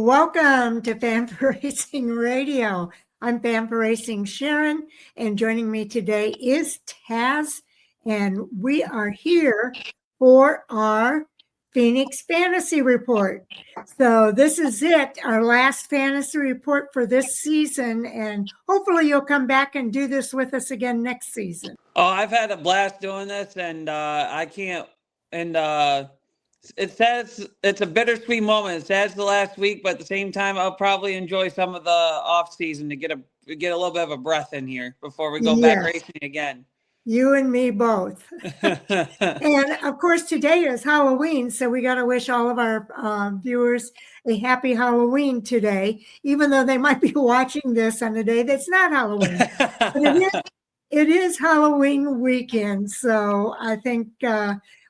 Welcome to Fan for Racing Radio. I'm Fan for Racing Sharon, and joining me today is Taz, and we are here for our Phoenix Fantasy Report. So this is it, our last fantasy report for this season, and hopefully you'll come back and do this with us again next season. Oh, I've had a blast doing this, and I can't. And it's sad. It's a bittersweet moment. It's sad it's the last week, but at the same time, I'll probably enjoy some of the off season to get a little bit of a breath in here before we go back racing again. You and me both. And of course, today is Halloween, so we got to wish all of our viewers a happy Halloween today, even though they might be watching this on a day that's not Halloween. But it is Halloween weekend, so I think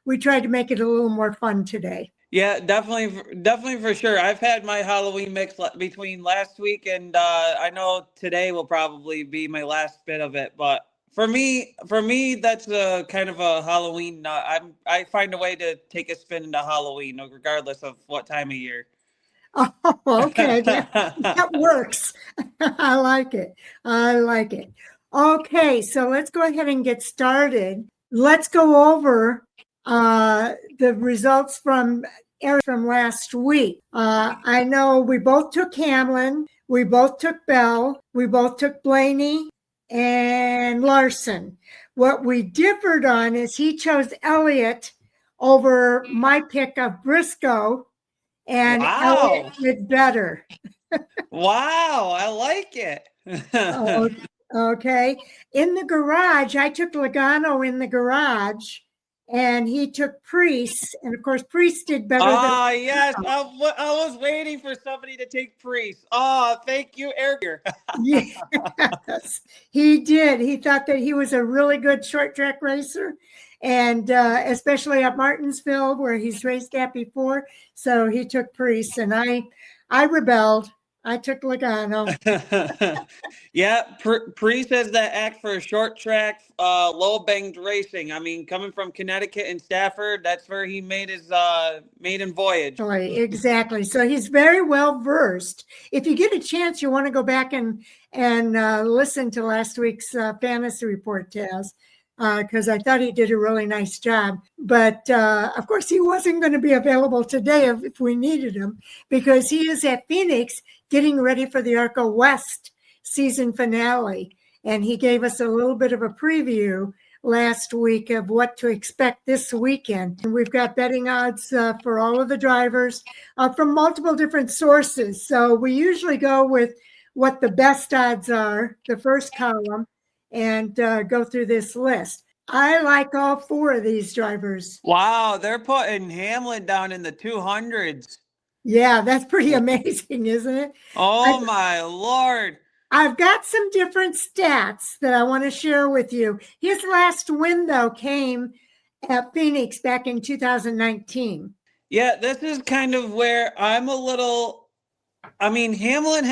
we tried to make it a little more fun today. Yeah, definitely for sure. I've had my Halloween mix between last week and I know today will probably be my last bit of it, but for me, that's a kind of a Halloween. I find a way to take a spin into Halloween, regardless of what time of year. Oh, okay, that works. I like it. Okay, so let's go ahead and get started. Let's go over the results from last week. I know we both took Hamlin, we both took Bell, we both took Blaney and Larson. What we differed on is he chose Elliott over my pick of Briscoe, and Elliott did better. Wow, I like it. Okay. In the garage, I took Logano in the garage, and he took Priest, and of course Priest did better. Yes, I was waiting for somebody to take Priest. Oh, thank you, Eric. Yes, he did. He thought that he was a really good short track racer, and especially at Martinsville where he's raced at before. So he took Priest, and I rebelled. I took Logano. Yeah, Priest has that act for short track, low banked racing. I mean, coming from Connecticut and Stafford, that's where he made his maiden voyage. Exactly. So he's very well versed. If you get a chance, you want to go back and listen to last week's fantasy report, Taz, because I thought he did a really nice job. But of course, he wasn't going to be available today if we needed him, because he is at Phoenix getting ready for the ARCA West season finale. And he gave us a little bit of a preview last week of what to expect this weekend. And we've got betting odds for all of the drivers from multiple different sources. So we usually go with what the best odds are, the first column, and go through this list. I like all four of these drivers. Wow, they're putting Hamlin down in the 200s. Yeah, that's pretty amazing, isn't it? Oh, my Lord. I've got some different stats that I want to share with you. His last win, though, came at Phoenix back in 2019. Yeah, this is kind of where I'm a little, I mean, Hamlin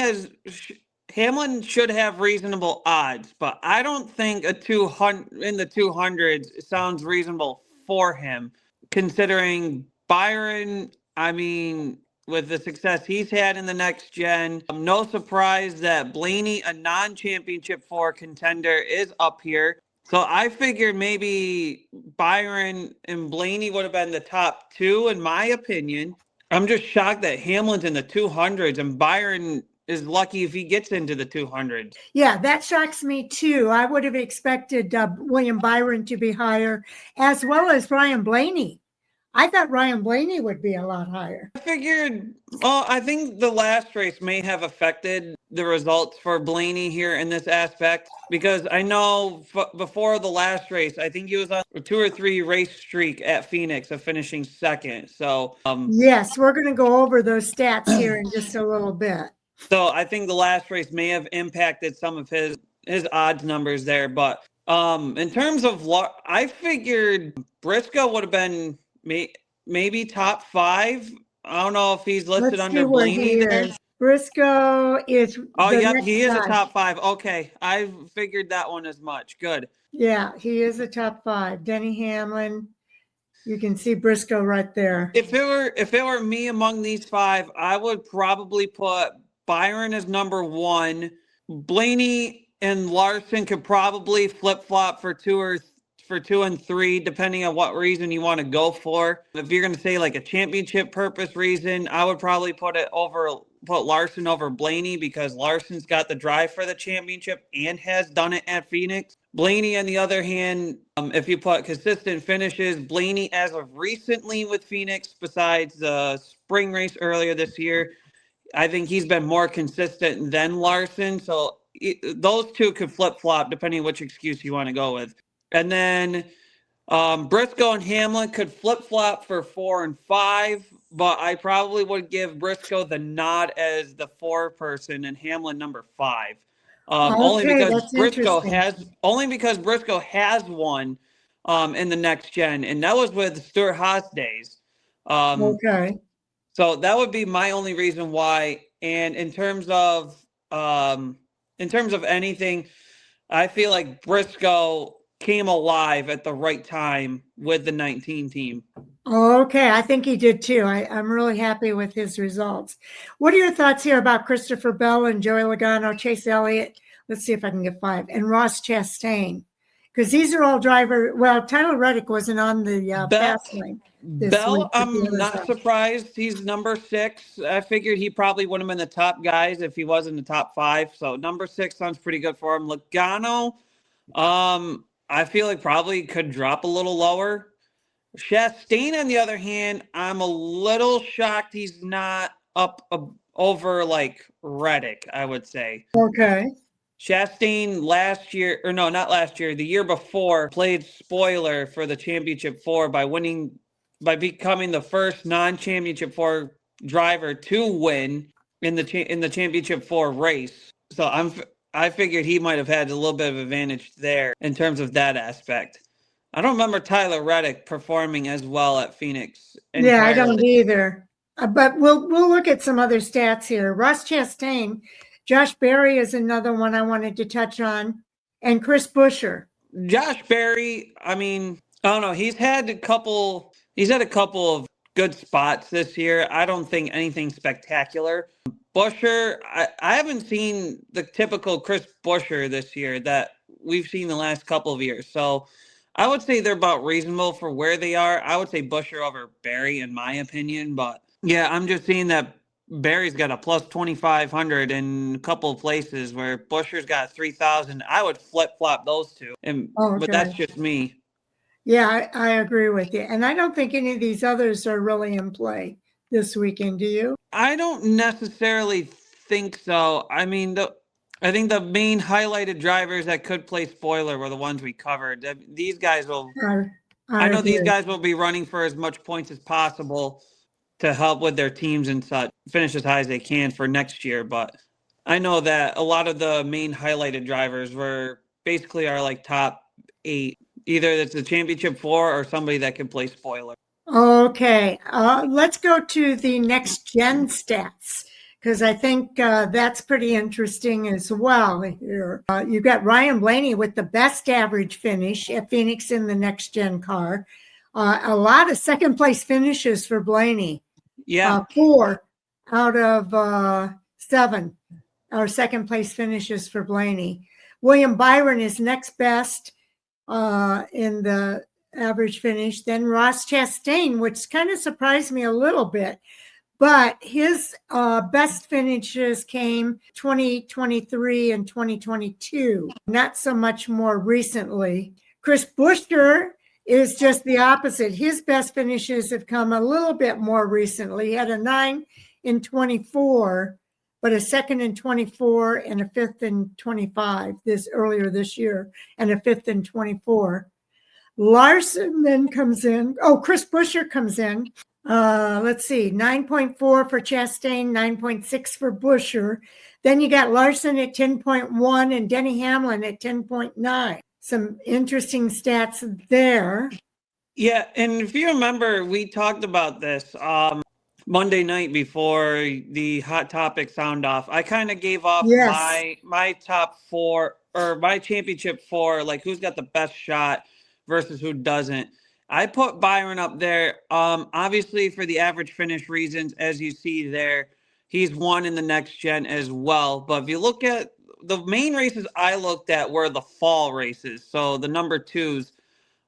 should have reasonable odds, but I don't think a 200 in the 200s sounds reasonable for him, considering Byron, I mean, with the success he's had in the next gen. No surprise that Blaney, a non-championship 4 contender, is up here. So I figured maybe Byron and Blaney would have been the top 2, in my opinion. I'm just shocked that Hamlin's in the 200s and Byron is lucky if he gets into the 200s. Yeah, that shocks me too. I would have expected William Byron to be higher, as well as Ryan Blaney. I thought Ryan Blaney would be a lot higher. I figured, I think the last race may have affected the results for Blaney here in this aspect, because I know before the last race, I think he was on a 2 or 3 race streak at Phoenix of finishing second. So yes, we're going to go over those stats here in just a little bit. So I think the last race may have impacted some of his odds numbers there. But in terms of luck, I figured Briscoe would have been maybe top 5. I don't know if he's listed under Blaney there. Briscoe is. Oh, yep, he is a top 5. Okay, I figured that one as much. Good. Yeah, he is a top 5. Denny Hamlin. You can see Briscoe right there. If it were me among these five, I would probably put Byron as number one. Blaney and Larson could probably flip-flop for two and three, depending on what reason you want to go for. If you're going to say like a championship purpose reason, I would probably put Larson over Blaney, because Larson's got the drive for the championship and has done it at Phoenix. Blaney, on the other hand, if you put consistent finishes, Blaney as of recently with Phoenix, besides the spring race earlier this year, I think he's been more consistent than Larson. So those two could flip-flop depending on which excuse you want to go with. And then Briscoe and Hamlin could flip-flop for 4 and 5, but I probably would give Briscoe the nod as the 4 person and Hamlin number 5. Only because Briscoe has won in the next gen, and that was with Stuart Haas days. Okay. So that would be my only reason why. And in terms of anything, I feel like Briscoe came alive at the right time with the 19 team. Okay, I think he did too. I'm really happy with his results. What are your thoughts here about Christopher Bell and Joey Logano, Chase Elliott? Let's see if I can get 5. And Ross Chastain. Because these are all Tyler Reddick wasn't on the fast lane. Bell, I'm not surprised. He's number 6. I figured he probably would have been the top guys if he was in the top 5. So number 6 sounds pretty good for him. Logano, I feel like probably could drop a little lower. Chastain, on the other hand, I'm a little shocked he's not up over like Reddick, I would say. Okay. Chastain the year before, played spoiler for the Championship 4 by becoming the first non-Championship 4 driver to win in the Championship 4 race. So I figured he might have had a little bit of advantage there in terms of that aspect. I don't remember Tyler Reddick performing as well at Phoenix. Yeah, I don't either. But we'll look at some other stats here. Ross Chastain, Josh Berry is another one I wanted to touch on, and Chris Buescher. Josh Berry, I mean, I don't know. He's had a couple of good spots this year. I don't think anything spectacular. Buescher, I haven't seen the typical Chris Buescher this year that we've seen the last couple of years. So I would say they're about reasonable for where they are. I would say Buescher over Berry in my opinion. But yeah, I'm just seeing that Berry's got a plus 2,500 in a couple of places where Buescher's got 3,000. I would flip-flop those two. But that's just me. Yeah, I agree with you. And I don't think any of these others are really in play this weekend, do you? I don't necessarily think so. I mean, I think the main highlighted drivers that could play spoiler were the ones we covered. These guys will I know these guys will be running for as much points as possible to help with their teams and such, finish as high as they can for next year. But I know that a lot of the main highlighted drivers are like top 8. Either it's the Championship 4 or somebody that can play spoiler. Okay, let's go to the next gen stats, because I think that's pretty interesting as well here. You've got Ryan Blaney with the best average finish at Phoenix in the next gen car. A lot of second place finishes for Blaney. Yeah. 4 out of 7 are second place finishes for Blaney. William Byron is next best in the average finish. Then Ross Chastain, which kind of surprised me a little bit, but his best finishes came 2023 and 2022, not so much more recently. Chris Buescher is just the opposite. His best finishes have come a little bit more recently. He had a 9 in 24, but a 2nd in 24 and a 5th in 25 earlier this year, and a 5th in 24. Larson then comes in. Oh, Chris Buescher comes in. Let's see, 9.4 for Chastain, 9.6 for Buescher. Then you got Larson at 10.1 and Denny Hamlin at 10.9. Some interesting stats there. Yeah, and if you remember, we talked about this Monday night before the Hot Topic sound off. I kind of gave off my top 4 or my Championship 4, like who's got the best shot versus who doesn't. I put Byron up there. Obviously for the average finish reasons, as you see there, he's won in the next gen as well. But if you look at the main races I looked at were the fall races. So the number twos.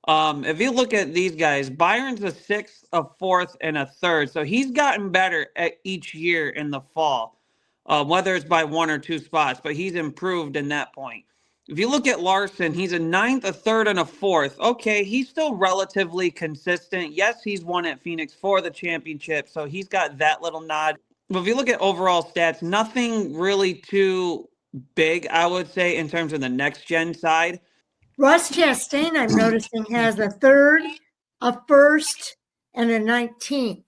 If you look at these guys, Byron's a sixth, a fourth, and a third. So he's gotten better at each year in the fall, whether it's by 1 or 2 spots, but he's improved in that point. If you look at Larson, he's a ninth, a third, and a fourth. Okay, he's still relatively consistent. Yes, he's won at Phoenix for the championship, so he's got that little nod. But if you look at overall stats, nothing really too big, I would say, in terms of the next gen side. Ross Chastain, I'm noticing, has a third, a first, and a 19th.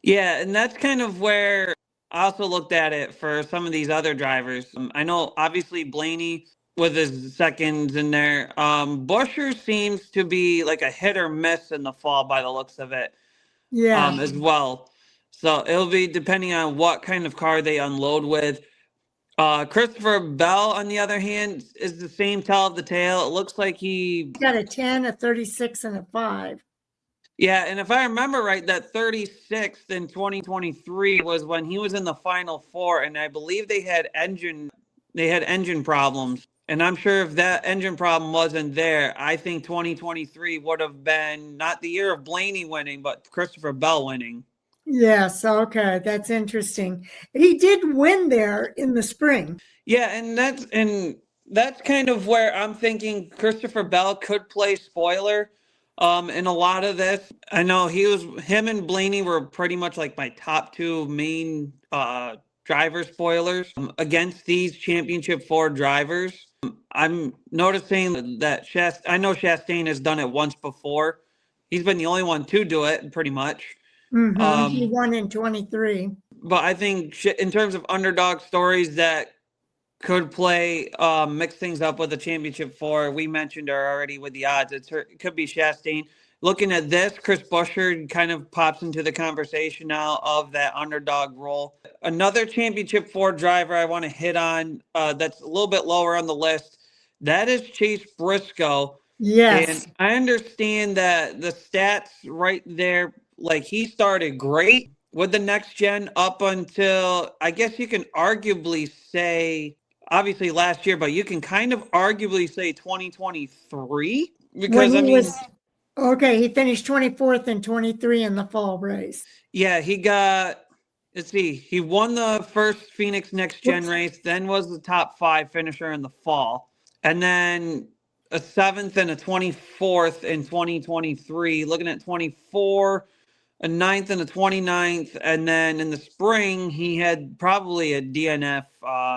Yeah, and that's kind of where I also looked at it for some of these other drivers. I know, obviously, Blaney with his seconds in there. Buescher seems to be like a hit or miss in the fall by the looks of it. Yeah. As well. So it'll be depending on what kind of car they unload with. Christopher Bell, on the other hand, is the same tell of the tale. It looks like he got a 10, a 36, and a 5. Yeah, and if I remember right, that 36th in 2023 was when he was in the Final Four, and I believe they had engine problems. And I'm sure if that engine problem wasn't there, I think 2023 would have been not the year of Blaney winning, but Christopher Bell winning. Yes, okay, that's interesting. He did win there in the spring. Yeah, and that's kind of where I'm thinking Christopher Bell could play spoiler in a lot of this. I know him and Blaney were pretty much like my top 2 main driver spoilers against these championship 4 drivers. I'm noticing that I know Chastain has done it once before. He's been the only one to do it, pretty much. Mm-hmm. He won in 23. But I think in terms of underdog stories that could play, mix things up with the championship 4, we mentioned her already with the odds. It could be Chastain. Looking at this, Chris Buescher kind of pops into the conversation now of that underdog role. Another championship 4 driver I want to hit on that's a little bit lower on the list, that is Chase Briscoe. Yes. And I understand that the stats right there, like he started great with the next gen up until, I guess you can arguably say, obviously last year, but you can kind of arguably say 2023 because he finished 24th and 23 in the fall race. Yeah, he won the first Phoenix Next Gen race, then was the top 5 finisher in the fall, and then a 7th and a 24th in 2023. Looking at 24, a 9th and a 29th, and then in the spring he had probably a DNF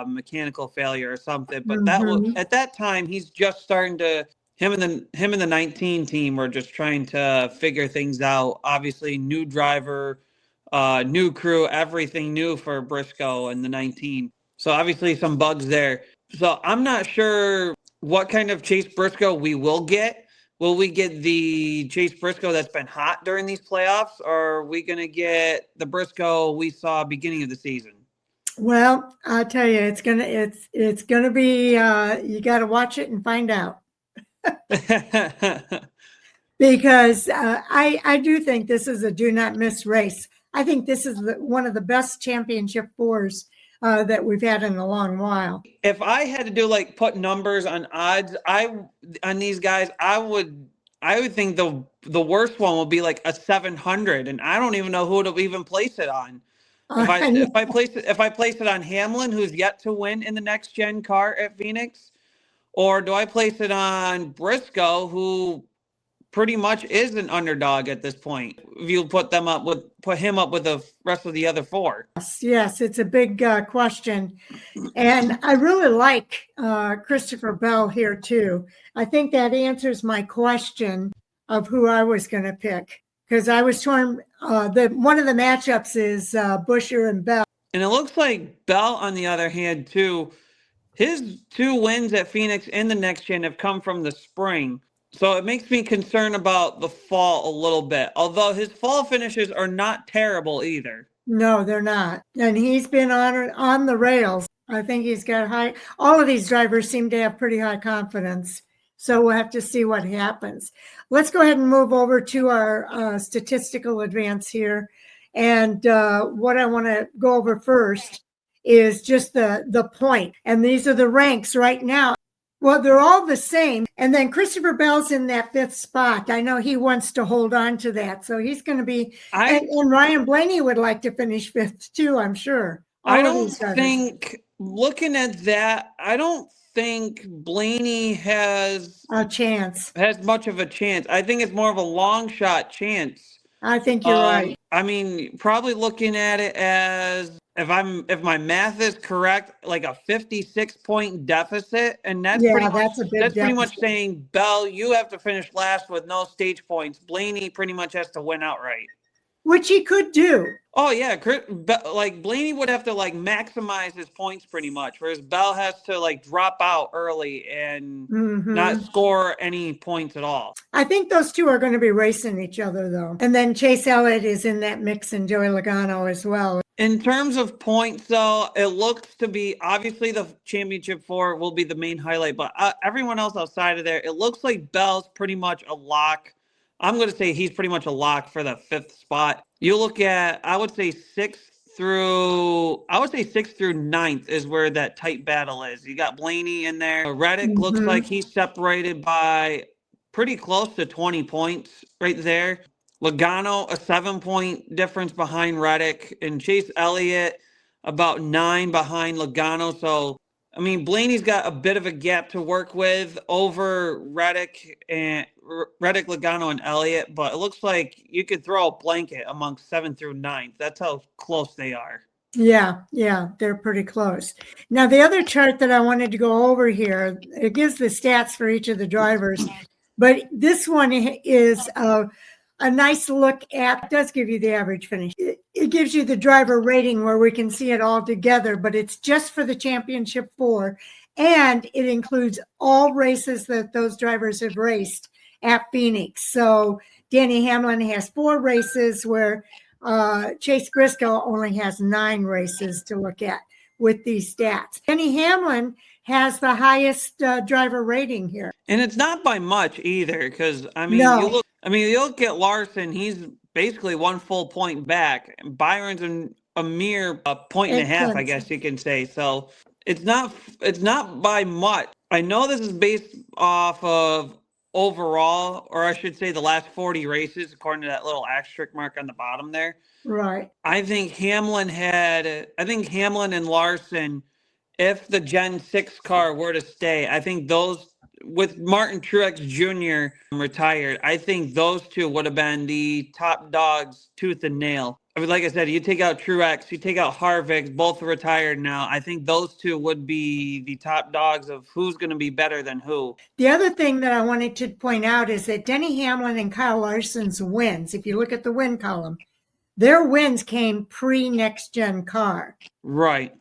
mechanical failure or something. But that was at that time he's just starting to. Him and the 19 team were just trying to figure things out. Obviously, new driver, new crew, everything new for Briscoe and the 19. So obviously some bugs there. So I'm not sure what kind of Chase Briscoe we will get. Will we get the Chase Briscoe that's been hot during these playoffs, or are we going to get the Briscoe we saw beginning of the season? Well, I'll tell you, it's gonna be. You got to watch it and find out. Because I do think this is a do not miss race. I think this is one of the best championship 4s that we've had in a long while. If I had to do put numbers on odds, on these guys, I would think the worst one would be like a 700, and I don't even know who to even place it on. If I place it on Hamlin, who's yet to win in the next gen car at Phoenix, or do I place it on Briscoe, who pretty much is an underdog at this point? If you put him up with the rest of the other 4. Yes, it's a big question, and I really like Christopher Bell here too. I think that answers my question of who I was going to pick, because I was torn. One of the matchups is Buescher and Bell, and it looks like Bell, on the other hand, too. His 2 wins at Phoenix in the next gen have come from the spring. So it makes me concerned about the fall a little bit, although his fall finishes are not terrible either. No, they're not. And he's been on the rails. I think he's got all of these drivers seem to have pretty high confidence. So we'll have to see what happens. Let's go ahead and move over to our statistical advance here. And what I want to go over first is just the point. And these are the ranks right now. Well, they're all the same. And then Christopher Bell's in that 5th spot. I know he wants to hold on to that. So he's going to be, and Ryan Blaney would like to finish 5th too, I'm sure. I don't think, looking at that, I don't think Blaney has much of a chance. I think it's more of a long shot chance. I think you're right. I mean, probably looking at it as, if my math is correct, like a 56-point deficit, and that's pretty much saying, Bell, you have to finish last with no stage points. Blaney pretty much has to win outright. Which he could do. Oh, yeah. Like, Blaney would have to, like, maximize his points pretty much, whereas Bell has to, like, drop out early and not score any points at all. I think those two are going to be racing each other, though. And then Chase Elliott is in that mix, and Joey Logano as well. In terms of points, though, it looks to be, obviously, the championship 4 will be the main highlight, but everyone else outside of there, it looks like Bell's pretty much a lock. I'm going to say he's pretty much a lock for the 5th spot. You look at, I would say 6th through 9th is where that tight battle is. You got Blaney in there. Reddick looks like he's separated by pretty close to 20 points right there. Logano, a 7-point difference behind Reddick, and Chase Elliott about 9 behind Logano. So, I mean, Blaney's got a bit of a gap to work with over Reddick, Logano, and Elliott, but it looks like you could throw a blanket amongst 7th through 9th. That's how close they are. Yeah, they're pretty close. Now, the other chart that I wanted to go over here, it gives the stats for each of the drivers, but this one is a nice look at, it does give you the average finish. It gives you the driver rating where we can see it all together, but it's just for the championship 4. And it includes all races that those drivers have raced at Phoenix. So Denny Hamlin has 4 races where Chase Briscoe only has 9 races to look at with these stats. Denny Hamlin has the highest driver rating here. And it's not by much either, because, I mean, you look at Larson, he's basically 1 full point back. And Byron's a mere point and a half, I guess you can say. So it's not by much. I know this is based off of overall, or I should say the last 40 races, according to that little asterisk mark on the bottom there. Right. I think Hamlin and Larson, if the Gen 6 car were to stay, I think those, with Martin Truex Jr. retired, I think those two would have been the top dogs tooth and nail. I mean, like I said, you take out Truex, you take out Harvick, both are retired now. I think those two would be the top dogs of who's going to be better than who. The other thing that I wanted to point out is that Denny Hamlin and Kyle Larson's wins, if you look at the win column, their wins came pre-next gen car. Right.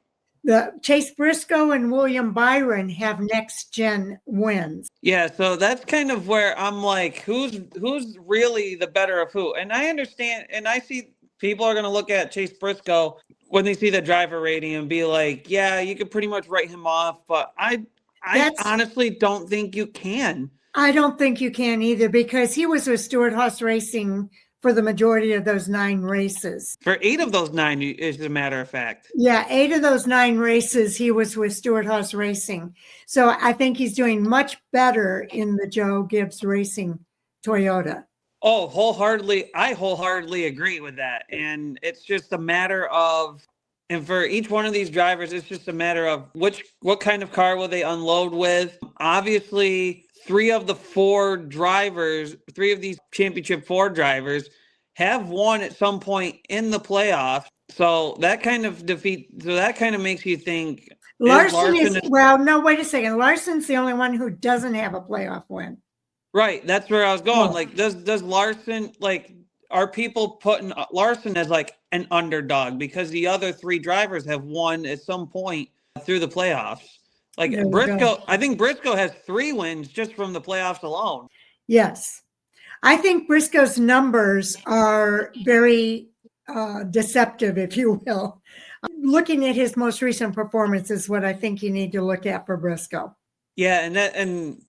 The Chase Briscoe and William Byron have next gen wins. Yeah, so that's kind of where I'm like, who's really the better of who? And I understand, and I see people are going to look at Chase Briscoe when they see the driver rating and be like, yeah, you could pretty much write him off, but I honestly don't think you can. I don't think you can either, because he was with Stewart-Haas Racing for the majority of those 9 races. For 8 of those 9, as a matter of fact. Yeah, 8 of those 9 races, he was with Stewart-Haas Racing. So I think he's doing much better in the Joe Gibbs Racing Toyota. Oh, I wholeheartedly agree with that. And it's just a matter of, and for each one of these drivers, it's just a matter of what kind of car will they unload with. Obviously, 3 of these championship 4 drivers have won at some point in the playoffs. So that kind of makes you think. Larson no, wait a second. Larson's the only one who doesn't have a playoff win. Right. That's where I was going. Like, does Larson, like, are people putting Larson as like an underdog because the other 3 drivers have won at some point through the playoffs? Like Briscoe, I think Briscoe has 3 wins just from the playoffs alone. Yes. I think Briscoe's numbers are very deceptive, if you will. Looking at his most recent performance is what I think you need to look at for Briscoe. Yeah, and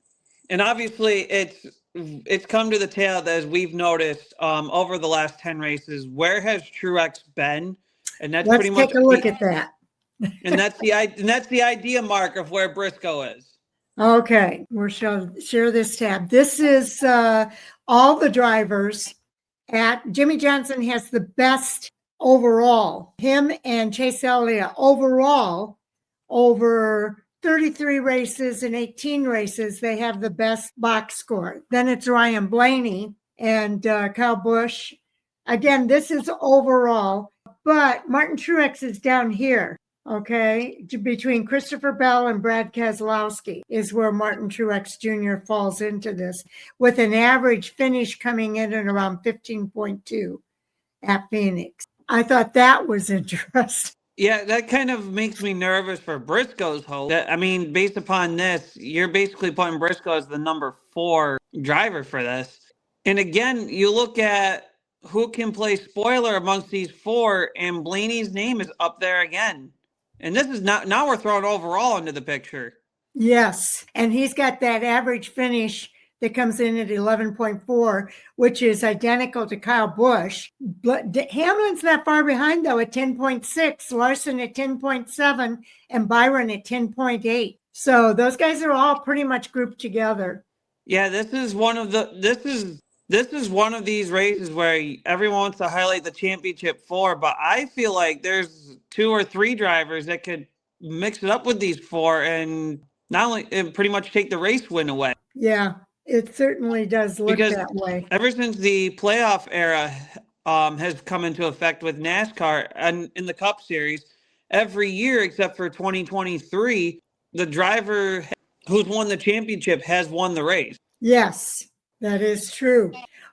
And obviously it's come to the tail as we've noticed over the last 10 races. Where has Truex been? And that's Let's pretty much take a look at that. and that's the idea mark of where Briscoe is. Okay, we'll share this tab. This is all the drivers at Jimmy Johnson has the best overall. Him and Chase Elliott overall over 33 races and 18 races, they have the best box score. Then it's Ryan Blaney and Kyle Busch. Again, this is overall, but Martin Truex is down here. Okay, between Christopher Bell and Brad Keselowski is where Martin Truex Jr. falls into this, with an average finish coming in at around 15.2 at Phoenix. I thought that was interesting. Yeah, that kind of makes me nervous for Briscoe's hope. I mean, based upon this, you're basically putting Briscoe as the number 4 driver for this. And again, you look at who can play spoiler amongst these 4, and Blaney's name is up there again. And this is now we're throwing overall into the picture. Yes. And he's got that average finish that comes in at 11.4, which is identical to Kyle Busch. Hamlin's not far behind, though, at 10.6, Larson at 10.7, and Byron at 10.8. So those guys are all pretty much grouped together. Yeah, this is one of these races where everyone wants to highlight the championship 4, but I feel like there's 2 or 3 drivers that could mix it up with these 4 and not only and pretty much take the race win away. Yeah, it certainly does look that way. Ever since the playoff era has come into effect with NASCAR and in the Cup Series, every year except for 2023, the driver who's won the championship has won the race. Yes. That is true.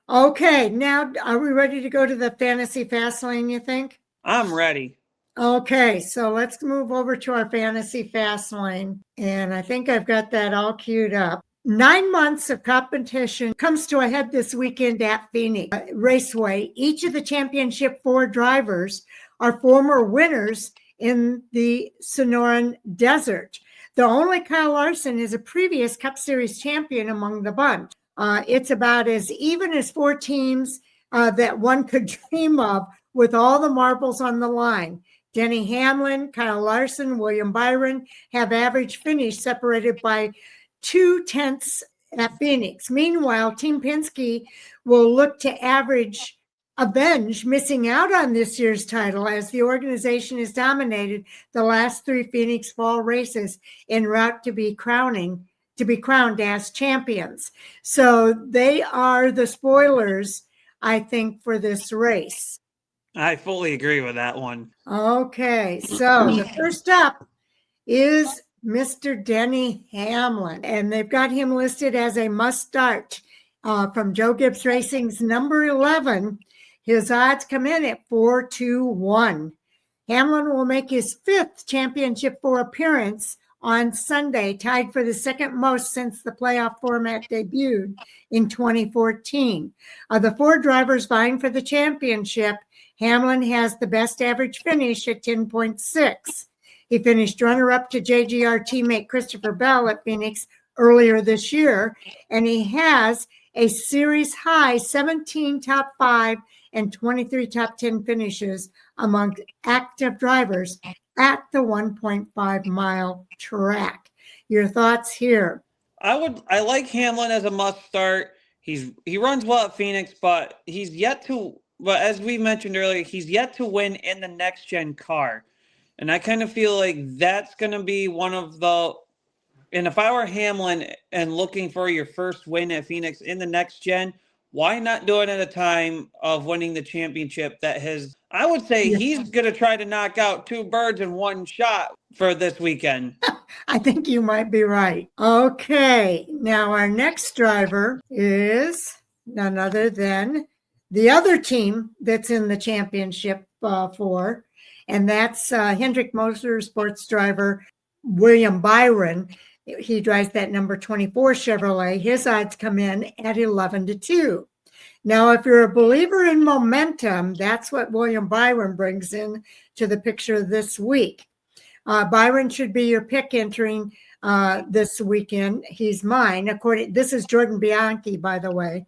Okay, now are we ready to go to the Fantasy Fast Lane, you think? I'm ready. Okay, so let's move over to our Fantasy Fast Lane. And I think I've got that all queued up. 9 months of competition comes to a head this weekend at Phoenix Raceway. Each of the championship 4 drivers are former winners in the Sonoran Desert. The only Kyle Larson is a previous Cup Series champion among the bunch. It's about as even as 4 teams that one could dream of, with all the marbles on the line. Denny Hamlin, Kyle Larson, William Byron have average finish separated by 0.2 at Phoenix. Meanwhile, Team Penske will look to avenge missing out on this year's title, as the organization has dominated the last 3 Phoenix fall races en route to be crowned as champions. So they are the spoilers, I think, for this race. I fully agree with that one. Okay, so the first up is Mr. Denny Hamlin, and they've got him listed as a must start from Joe Gibbs Racing's number 11. His odds come in at 4-1. Hamlin will make his 5th championship 4 appearance on Sunday, tied for the second most since the playoff format debuted in 2014. Of the 4 drivers vying for the championship, Hamlin has the best average finish at 10.6. He finished runner-up to JGR teammate Christopher Bell at Phoenix earlier this year, and he has a series-high 17 top 5 and 23 top 10 finishes among active drivers at the 1.5-mile track. Your thoughts here? I like Hamlin as a must start. He runs well at Phoenix, but as we mentioned earlier, he's yet to win in the next gen car. And I kind of feel like that's going to be one of the, and if I were Hamlin and looking for your first win at Phoenix in the next gen, why not do it at a time of winning the championship I would say he's going to try to knock out 2 birds in one shot for this weekend. I think you might be right. Okay, now our next driver is none other than the other team that's in the championship 4, and that's Hendrick Motorsports driver William Byron. He drives that number 24 Chevrolet. His odds come in at 11-2. Now, if you're a believer in momentum, that's what William Byron brings in to the picture this week. Byron should be your pick entering this weekend. He's mine. This is Jordan Bianchi, by the way.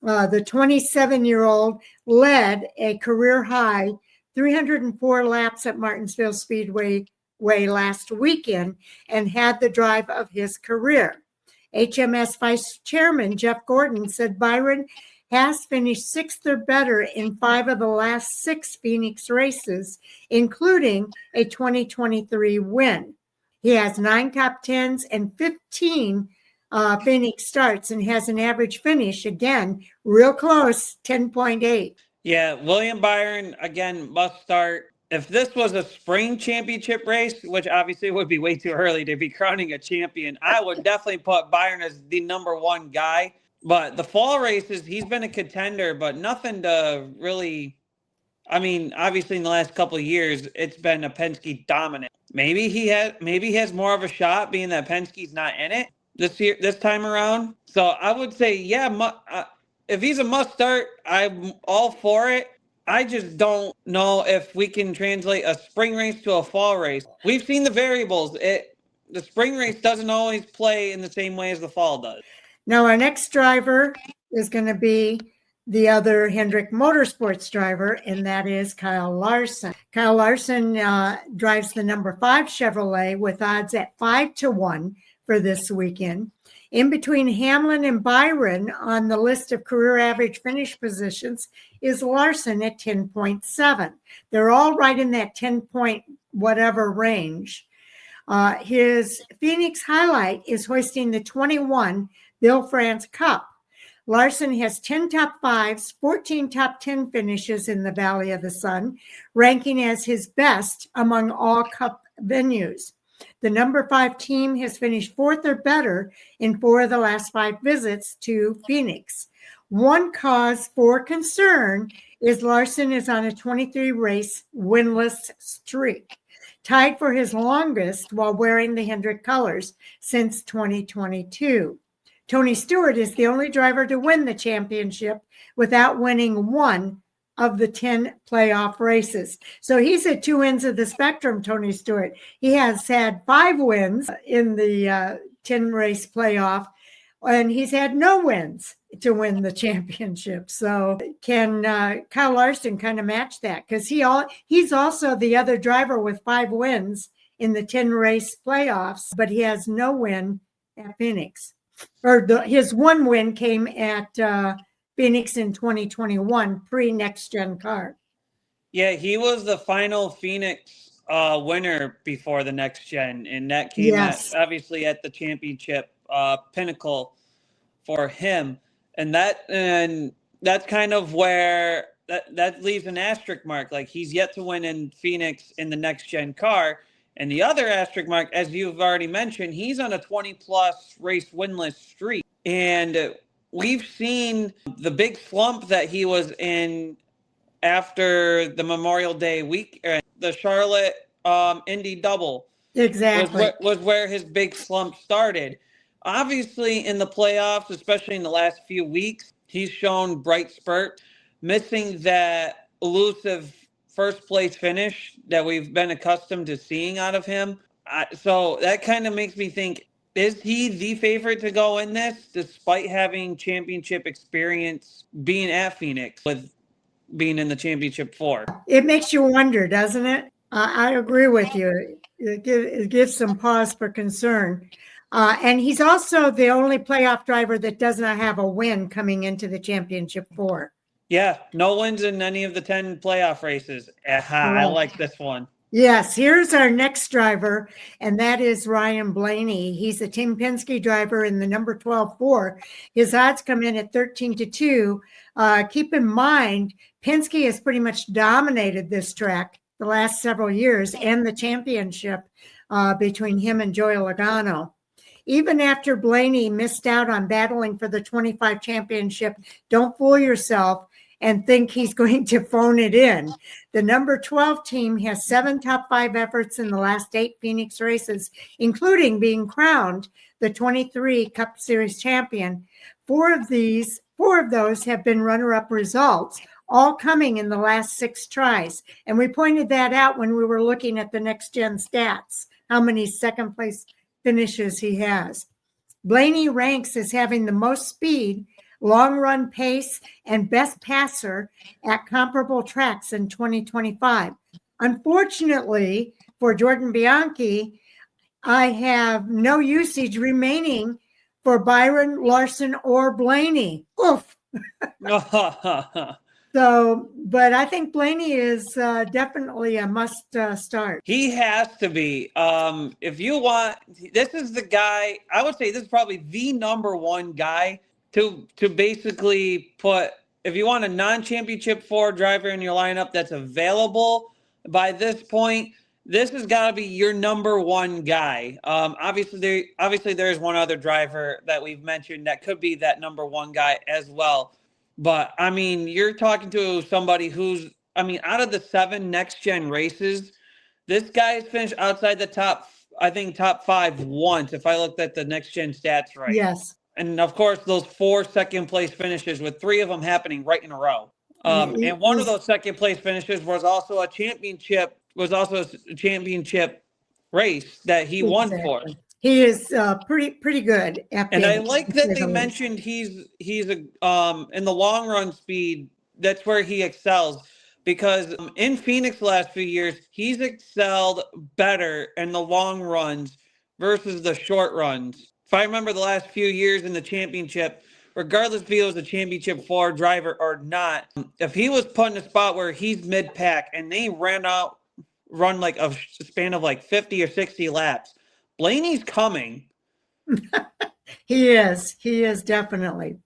The 27-year-old led a career high 304 laps at Martinsville Speedway last weekend and had the drive of his career. HMS Vice Chairman Jeff Gordon said Byron has finished 6th or better in 5 of the last 6 Phoenix races, including a 2023 win. He has 9 top 10s and 15 Phoenix starts and has an average finish, again, real close, 10.8. Yeah, William Byron, again, must start. If this was a spring championship race, which obviously would be way too early to be crowning a champion, I would definitely put Byron as the number 1 guy. But the fall races, he's been a contender, but nothing to really, I mean, obviously in the last couple of years, it's been a Penske dominant. Maybe he has more of a shot being that Penske's not in it this time around. So I would say, yeah, if he's a must start, I'm all for it. I just don't know if we can translate a spring race to a fall race. We've seen the variables. The spring race doesn't always play in the same way as the fall does. Now, our next driver is going to be the other Hendrick Motorsports driver, and that is Kyle Larson. Kyle Larson drives the number 5 Chevrolet with odds at 5-1 for this weekend. In between Hamlin and Byron on the list of career average finish positions is Larson at 10.7. They're all right in that 10 point whatever range. His Phoenix highlight is hoisting the 21 Bill France Cup. Larson has 10 top 5s, 14 top 10 finishes in the Valley of the Sun, ranking as his best among all Cup venues. The number 5 team has finished 4th or better in 4 of the last 5 visits to Phoenix. One cause for concern is Larson is on a 23-race winless streak, tied for his longest while wearing the Hendrick colors since 2022. Tony Stewart is the only driver to win the championship without winning one of the 10 playoff races. So he's at 2 ends of the spectrum, Tony Stewart. He has had 5 wins in the 10-race playoff, and he's had no wins to win the championship. So can Kyle Larson kind of match that? Because he's also the other driver with 5 wins in the 10-race playoffs, but he has no win at Phoenix. His 1 win came at Phoenix in 2021, pre-next gen car. Yeah, he was the final Phoenix winner before the next gen, and that came obviously at the championship pinnacle for him. And that's kind of where that leaves an asterisk mark. Like, he's yet to win in Phoenix in the next gen car. And the other asterisk mark, as you've already mentioned, he's on a 20-plus race winless streak. And we've seen the big slump that he was in after the Memorial Day week, the Charlotte Indy double. Exactly. Was where his big slump started. Obviously, in the playoffs, especially in the last few weeks, he's shown bright spurt, missing that elusive first place finish that we've been accustomed to seeing out of him. So that kind of makes me think, is he the favorite to go in this, despite having championship experience being at Phoenix with being in the championship 4? It makes you wonder, doesn't it? I agree with you. It gives some pause for concern. And he's also the only playoff driver that does not have a win coming into the championship 4. Yeah, no wins in any of the 10 playoff races. I like this one. Yes, here's our next driver, and that is Ryan Blaney. He's a Team Penske driver in the number 12-4. His odds come in at 13-2. Keep in mind, Penske has pretty much dominated this track the last several years and the championship between him and Joey Logano. Even after Blaney missed out on battling for the 25 championship, don't fool yourself and think he's going to phone it in. The number 12 team has 7 top 5 efforts in the last 8 Phoenix races, including being crowned the 23 Cup Series champion. 4 of those have been runner-up results, all coming in the last 6 tries. And we pointed that out when we were looking at the next gen stats, how many second place finishes he has. Blaney ranks as having the most speed, long run pace, and best passer at comparable tracks in 2025. Unfortunately for Jordan Bianchi, I have no usage remaining for Byron, Larson, or Blaney. Oof. So, but I think Blaney is definitely a must start. He has to be. If you want, this is the guy, I would say this is probably the number one guy to basically put, if you want a non-championship Ford driver in your lineup that's available by this point, this has got to be your number one guy. Obviously there's one other driver that we've mentioned that could be that number one guy as well. But, I mean, you're talking to somebody who's, I mean, out of the 7 next-gen races, this guy has finished outside the top 5 once, if I looked at the next-gen stats right. Yes. And, of course, those 4 second-place finishes, with 3 of them happening right in a row. And one of those second-place finishes was also a championship race that he won for. He is pretty good at and I like that they mentioned he's a in the long run speed, that's where he excels, because in Phoenix the last few years he's excelled better in the long runs versus the short runs. If I remember the last few years in the championship, regardless if he was a championship 4 driver or not, if he was put in a spot where he's mid-pack and they run like a span of like 50 or 60 laps, Blaney's coming. He is definitely.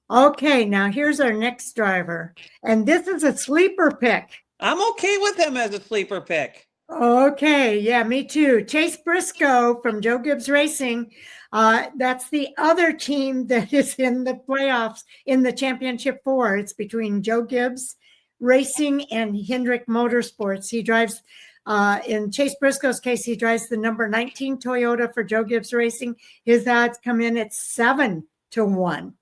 Okay, now here's our next driver. And this is a sleeper pick. I'm okay with him as a sleeper pick. Okay, yeah, me too. Chase Briscoe from Joe Gibbs Racing. That's the other team that is in the playoffs in the championship 4. It's between Joe Gibbs Racing and Hendrick Motorsports. He drives, in Chase Briscoe's case, he drives the number 19 Toyota for Joe Gibbs Racing. His odds come in at 7-1.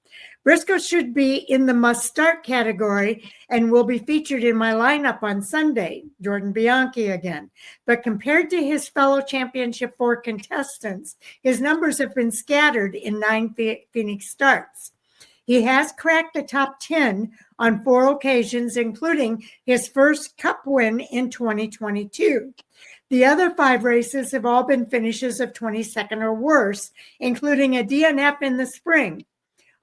Briscoe should be in the must-start category and will be featured in my lineup on Sunday, Jordan Bianchi again. But compared to his fellow Championship 4 contestants, his numbers have been scattered in 9 Phoenix starts. He has cracked the top 10 on 4 occasions, including his first Cup win in 2022. The other 5 races have all been finishes of 22nd or worse, including a DNF in the spring.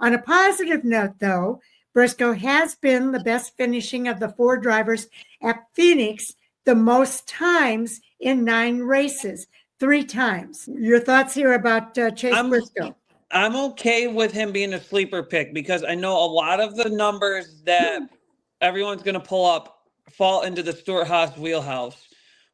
On a positive note, though, Briscoe has been the best finishing of the 4 drivers at Phoenix the most times in 9 races, 3 times. Your thoughts here about Chase Briscoe? I'm okay with him being a sleeper pick because I know a lot of the numbers that everyone's going to pull up fall into the Stewart-Haas wheelhouse,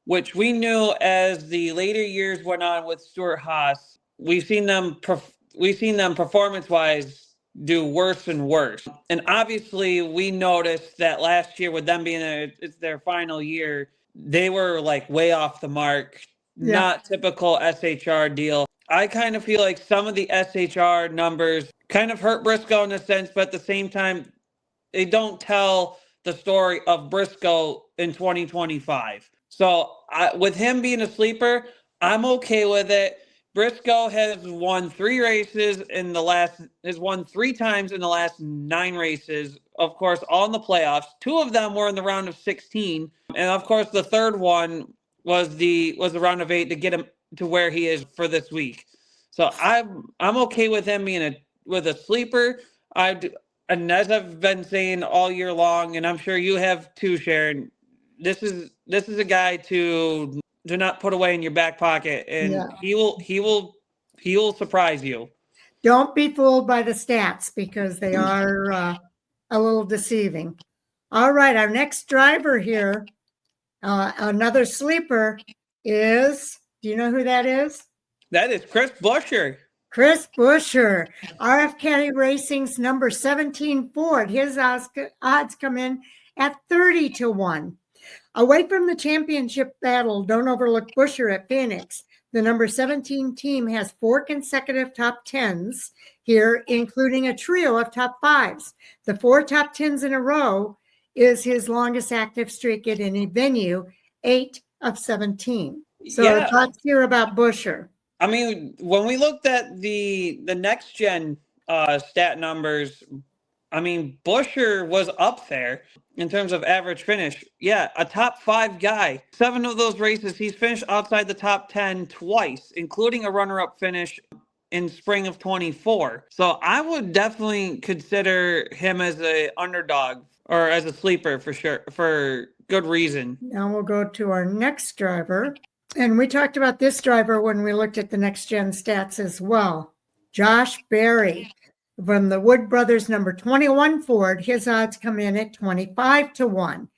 which we knew as the later years went on with Stewart-Haas. We've seen them performance-wise do worse and worse. And obviously we noticed that last year with them being it's their final year, they were like way off the mark, not typical SHR deal. I kind of feel like some of the SHR numbers kind of hurt Briscoe in a sense, but at the same time, they don't tell the story of Briscoe in 2025. So with him being a sleeper, I'm okay with it. Briscoe has won 3 races has won 3 times in the last 9 races. Of course, all in the playoffs. 2 of them were in the round of 16. And of course, the third one was the round of 8 to get him to where he is for this week. So I'm okay with him being a sleeper. And as I've been saying all year long, and I'm sure you have too, Sharon, this is a guy to not put away in your back pocket, and he will surprise you. Don't be fooled by the stats because they are a little deceiving. All right, our next driver here, another sleeper is, do you know who that is? That is Chris Buescher. Chris Buescher, RF Caddy Racing's number 17 Ford. His odds come in at 30-1. Away from the championship battle, don't overlook Buescher at Phoenix. The number 17 team has 4 consecutive top 10s here, including a trio of top 5s. The 4 top 10s in a row is his longest active streak at any venue, 8 of 17. So Yeah. thoughts here about Buescher. I mean, when we looked at the next gen stat numbers, I mean, Buescher was up there in terms of average finish. Yeah, a top 5 guy. 7 of those races, he's finished outside the top 10 twice, including a runner-up finish in spring of 24. So I would definitely consider him as a underdog or as a sleeper for sure, for good reason. Now we'll go to our next driver. And we talked about this driver when we looked at the next gen stats as well. Josh Berry from the Wood Brothers number 21 Ford. His odds come in at 25-1.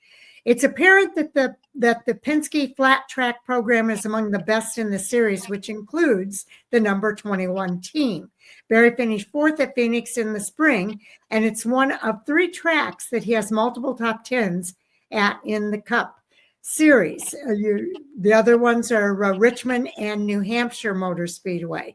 It's apparent that the Penske flat track program is among the best in the series, which includes the number 21 team. Berry finished 4th at Phoenix in the spring, and it's one of 3 tracks that he has multiple top 10s at in the Cup Series. The other ones are Richmond and New Hampshire Motor Speedway.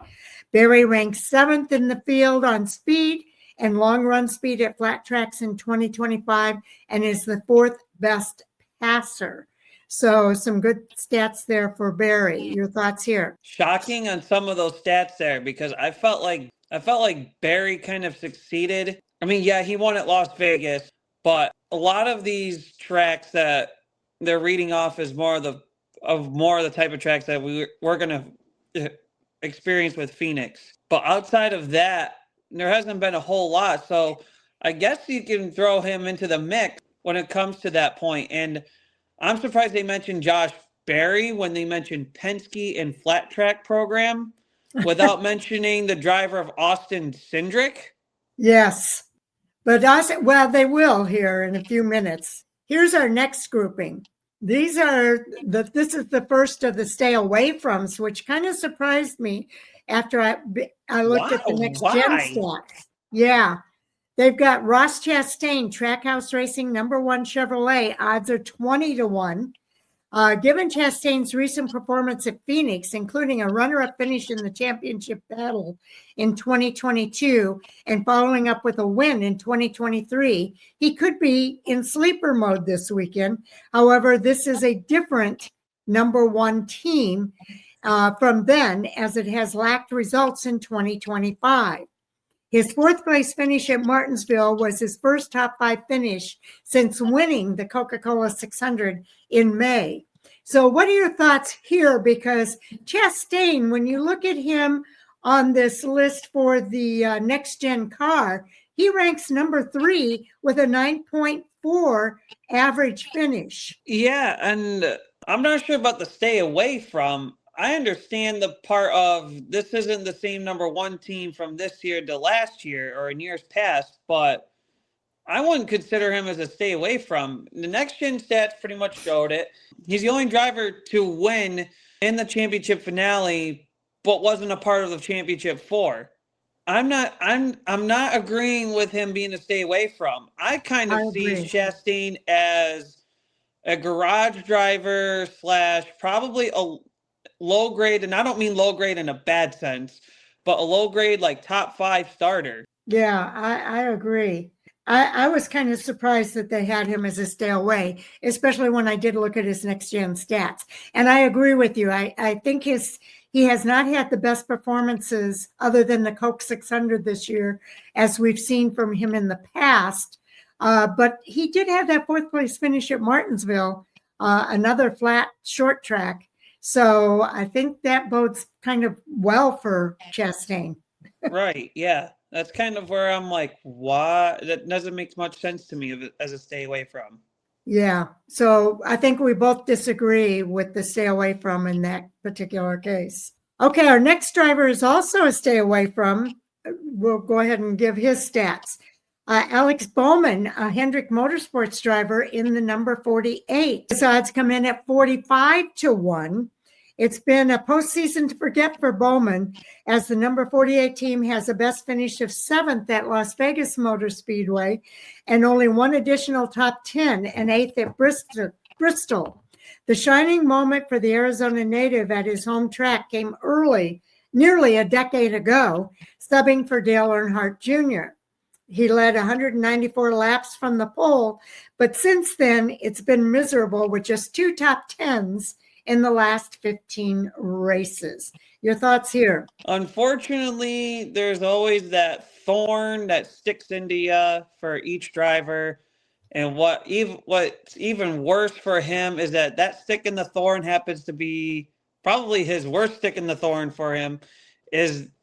Berry ranks 7th in the field on speed and long run speed at flat tracks in 2025 and is the 4th best passer. So some good stats there for Berry. Your thoughts here? Shocking on some of those stats there, because I felt like Berry kind of succeeded. I mean, yeah, he won at Las Vegas, but a lot of these tracks that they're reading off as more of the type of tracks that we're going to experience with Phoenix. But outside of that, there hasn't been a whole lot. So I guess you can throw him into the mix when it comes to that point. And I'm surprised they mentioned Josh Berry when they mentioned Penske and flat track program without mentioning the driver of Austin Cindric. Yes. But they will here in a few minutes. Here's our next grouping. This is the first of the stay away froms, which kind of surprised me after I looked at the next gen stats. Yeah. They've got Ross Chastain, Trackhouse Racing, number 1 Chevrolet. Odds are 20-1. Given Chastain's recent performance at Phoenix, including a runner-up finish in the championship battle in 2022 and following up with a win in 2023, he could be in sleeper mode this weekend. However, this is a different number 1 team from then, as it has lacked results in 2025. His 4th place finish at Martinsville was his first top 5 finish since winning the Coca-Cola 600 in May. So what are your thoughts here? Because Chastain, when you look at him on this list for the next gen car, he ranks number 3 with a 9.4 average finish. Yeah, and I'm not sure about the stay away from. I understand the part of this isn't the same number 1 team from this year to last year or in years past, but I wouldn't consider him as a stay away from. The next gen stats pretty much showed it. He's the only driver to win in the championship finale, but wasn't a part of the championship 4. I'm not agreeing with him being a stay away from. I kind of see Chastain as a garage driver / probably a low grade, and I don't mean low grade in a bad sense, but a low grade like top 5 starter. Yeah, I agree. I was kind of surprised that they had him as a stay away, especially when I did look at his next gen stats. And I agree with you. I think he has not had the best performances other than the Coke 600 this year, as we've seen from him in the past. But he did have that 4th place finish at Martinsville, another flat short track. So I think that bodes kind of well for Chastain. Right. Yeah. That's kind of where I'm like, why? That doesn't make much sense to me as a stay away from. Yeah. So I think we both disagree with the stay away from in that particular case. Okay. Our next driver is also a stay away from. We'll go ahead and give his stats. Alex Bowman, a Hendrick Motorsports driver in the number 48. His odds come in at 45-1. It's been a postseason to forget for Bowman, as the number 48 team has a best finish of 7th at Las Vegas Motor Speedway and only 1 additional top 10 and 8th at Bristol. The shining moment for the Arizona native at his home track came early, nearly a decade ago, subbing for Dale Earnhardt Jr. He led 194 laps from the pole, but since then it's been miserable with just 2 top 10s in the last 15 races. Your thoughts here? Unfortunately, there's always that thorn that sticks into you for each driver. And what's even worse for him is that stick in the thorn happens to be probably his worst stick in the thorn for him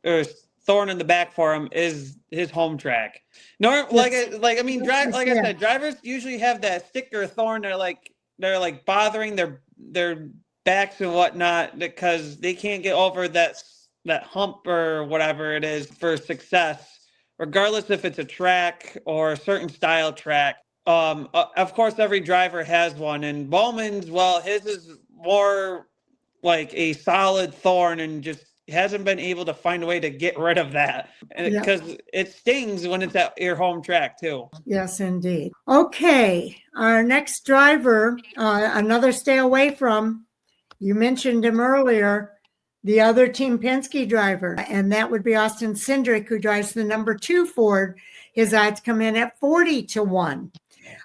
or thorn in the back for him is his home track. Like I said, drivers usually have that stick or thorn. They're like bothering their backs and whatnot because they can't get over that hump or whatever it is for success, regardless if it's a track or a certain style track. Of course, every driver has one, and Bowman's, well, his is more like a solid thorn and just hasn't been able to find a way to get rid of that because it stings when it's at your home track too. Yes, indeed. Okay, our next driver, another stay away from, you mentioned him earlier, the other Team Penske driver, and that would be Austin Cindric, who drives the number 2 Ford. His odds come in at 40-1.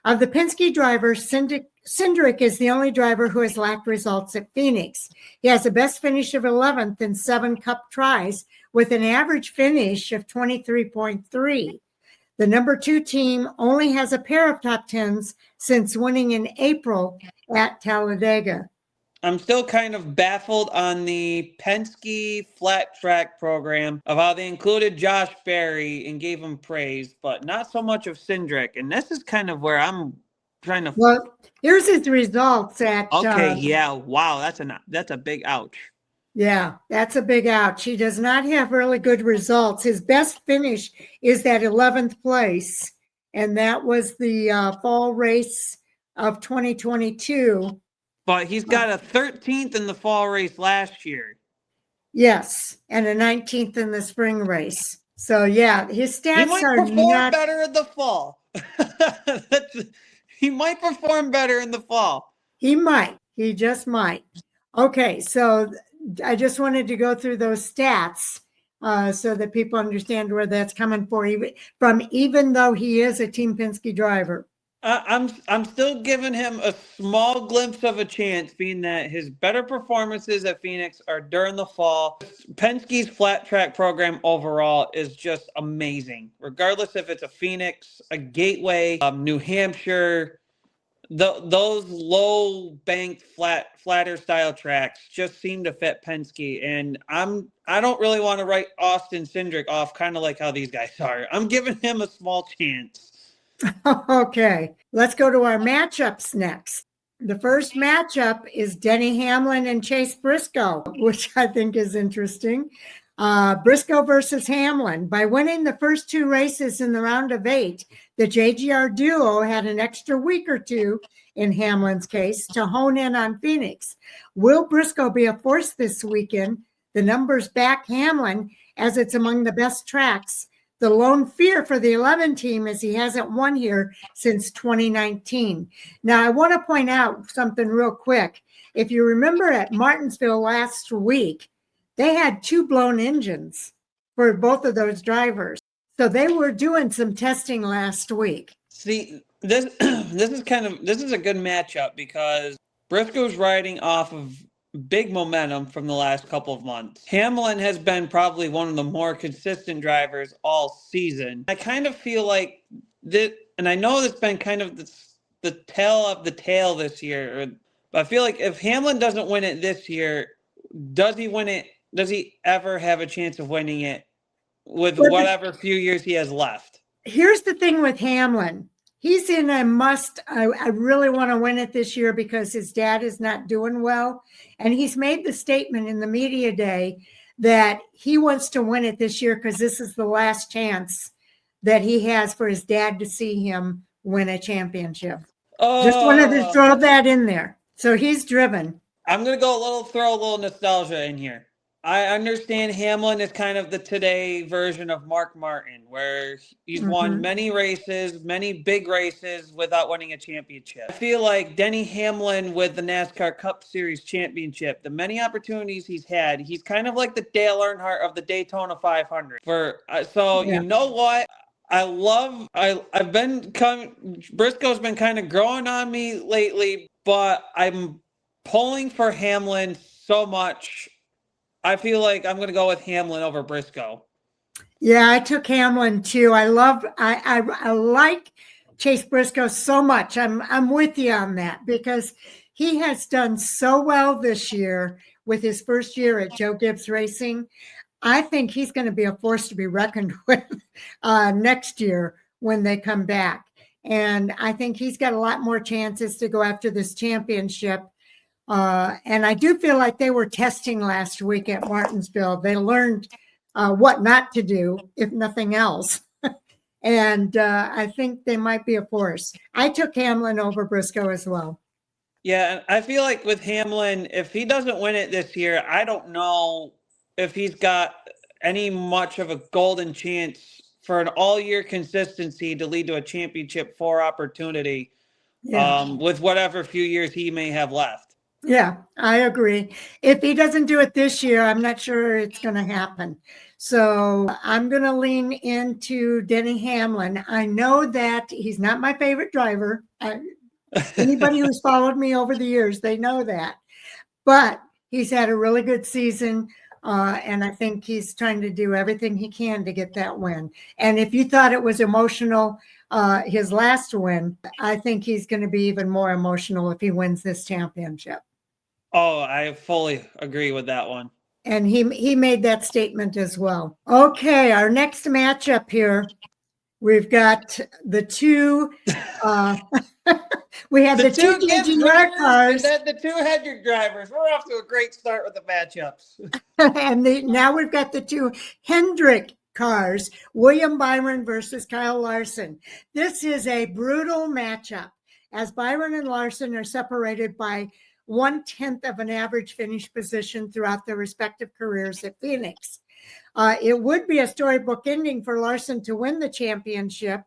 Of the Penske drivers, Cindric is the only driver who has lacked results at Phoenix. He has the best finish of 11th in 7 Cup tries with an average finish of 23.3. The number 2 team only has a pair of top 10s since winning in April at Talladega. I'm still kind of baffled on the Penske flat track program of how they included Josh Berry and gave him praise, but not so much of Cindric. And this is kind of where I'm trying to. Well, here's his results at. Okay, yeah, wow, that's a big ouch. Yeah, that's a big ouch. He does not have really good results. His best finish is that 11th place, and that was the fall race of 2022. But he's got a 13th in the fall race last year. Yes, and a 19th in the spring race. So, yeah, his stats he might perform better in the fall. He might perform better in the fall. He might. He just might. Okay, so I just wanted to go through those stats so that people understand where that's coming from, even though he is a Team Penske driver. I'm still giving him a small glimpse of a chance, being that his better performances at Phoenix are during the fall. Penske's flat track program overall is just amazing, regardless if it's a Phoenix, a Gateway, New Hampshire. Those low banked flatter style tracks just seem to fit Penske, and I don't really want to write Austin Cindric off, kind of like how these guys are. I'm giving him a small chance. Okay, let's go to our matchups next. The first matchup is Denny Hamlin and Chase Briscoe, which I think is interesting. Briscoe versus Hamlin. By winning the first 2 races in the round of 8, the JGR duo had an extra week or 2, in Hamlin's case, to hone in on Phoenix. Will Briscoe be a force this weekend? The numbers back Hamlin, as it's among the best tracks. The lone fear for the 11 team is he hasn't won here since 2019. Now, I want to point out something real quick. If you remember at Martinsville last week, they had 2 blown engines for both of those drivers. So they were doing some testing last week. See, this is a good matchup because Briscoe's riding off of big momentum from the last couple of months. Hamlin has been probably one of the more consistent drivers all season. I kind of feel like that, and I know it's been kind of the tale of the tail this year, but I feel like if Hamlin doesn't win it this year, does he win it? Does he ever have a chance of winning it with whatever few years he has left? Here's the thing with Hamlin. He's in a must. I really want to win it this year because his dad is not doing well. And he's made the statement in the media day that he wants to win it this year because this is the last chance that he has for his dad to see him win a championship. Just wanted to throw that in there. So he's driven. I'm going to throw a little nostalgia in here. I understand Hamlin is kind of the today version of Mark Martin, where he's won many races, many big races without winning a championship. I feel like Denny Hamlin with the NASCAR Cup Series championship, the many opportunities he's had, he's kind of like the Dale Earnhardt of the Daytona 500. You know what? Briscoe's been kind of growing on me lately, but I'm pulling for Hamlin so much. I feel like I'm going to go with Hamlin over Briscoe. Yeah, I took Hamlin too. I like Chase Briscoe so much. I'm with you on that because he has done so well this year with his first year at Joe Gibbs Racing. I think he's going to be a force to be reckoned with next year when they come back. And I think he's got a lot more chances to go after this championship. And I do feel like they were testing last week at Martinsville. They learned what not to do, if nothing else. And I think they might be a force. I took Hamlin over Briscoe as well. Yeah, I feel like with Hamlin, if he doesn't win it this year, I don't know if he's got any much of a golden chance for an all-year consistency to lead to a championship 4 opportunity with whatever few years he may have left. Yeah, I agree. If he doesn't do it this year, I'm not sure it's going to happen. So I'm going to lean into Denny Hamlin. I know that he's not my favorite driver. Anybody who's followed me over the years, they know that. But he's had a really good season. And I think he's trying to do everything he can to get that win. And if you thought it was emotional, his last win, I think he's going to be even more emotional if he wins this championship. Oh, I fully agree with that one. And he made that statement as well. Okay, our next matchup here, we've got the two. We have the two Gibbs cars, and then the 2 Hendrick drivers. We're off to a great start with the matchups. And now we've got the 2 Hendrick cars, William Byron versus Kyle Larson. This is a brutal matchup, as Byron and Larson are separated by 1/10 of an average finish position throughout their respective careers at Phoenix. It would be a storybook ending for Larson to win the championship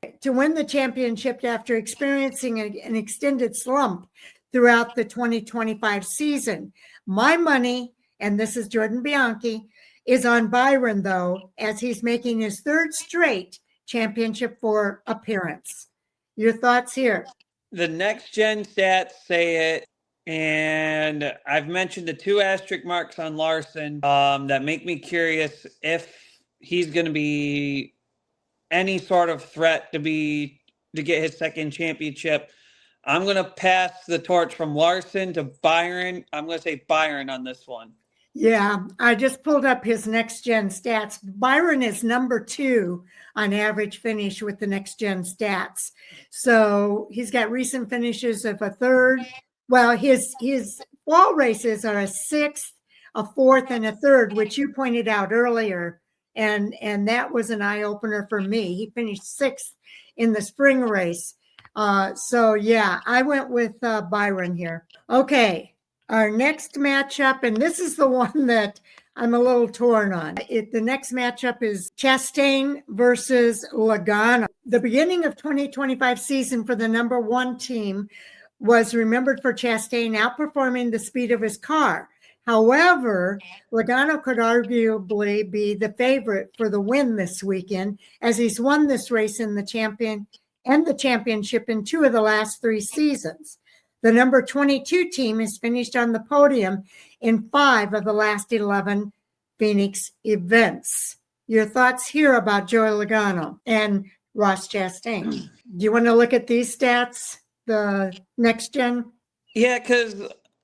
after experiencing an extended slump throughout the 2025 season. My money, and this is Jordan Bianchi, is on Byron, though, as he's making his 3rd straight championship 4 appearance. Your thoughts here? The next gen stats say it. And I've mentioned the 2 asterisk marks on Larson that make me curious if he's going to be any sort of threat to get his 2nd championship. I'm going to pass the torch from Larson to Byron. I'm going to say Byron on this one. Yeah, I just pulled up his next gen stats. Byron is number 2 on average finish with the next gen stats. So he's got recent finishes of a 3rd. Well, his fall races are a 6th, a 4th, and a 3rd, which you pointed out earlier. And that was an eye-opener for me. He finished 6th in the spring race. So, yeah, I went with Byron here. Okay, our next matchup, and this is the one that I'm a little torn on. The next matchup is Chastain versus Logano. The beginning of 2025 season for the number 1 team was remembered for Chastain outperforming the speed of his car. However, Logano could arguably be the favorite for the win this weekend, as he's won this race in the championship in 2 of the last 3 seasons. The number 22 team has finished on the podium in 5 of the last 11 Phoenix events. Your thoughts here about Joey Logano and Ross Chastain? Do you want to look at these stats? The next gen? Yeah, because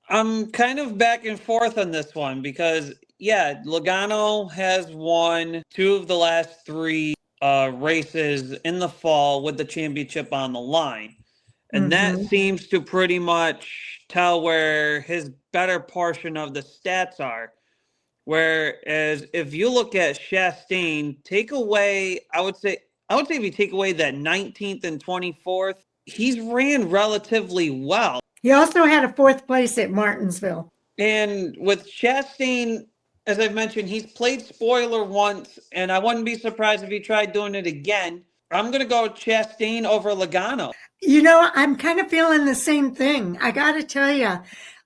I'm kind of back and forth on this one because, yeah, Logano has won 2 of the last 3 races in the fall with the championship on the line. And that seems to pretty much tell where his better portion of the stats are. Whereas if you look at Chastain, I would say if you take away that 19th and 24th, he's ran relatively well. He also had a 4th place at Martinsville. And with Chastain, as I've mentioned, he's played spoiler once, and I wouldn't be surprised if he tried doing it again. I'm going to go Chastain over Logano. You know, I'm kind of feeling the same thing. I got to tell you,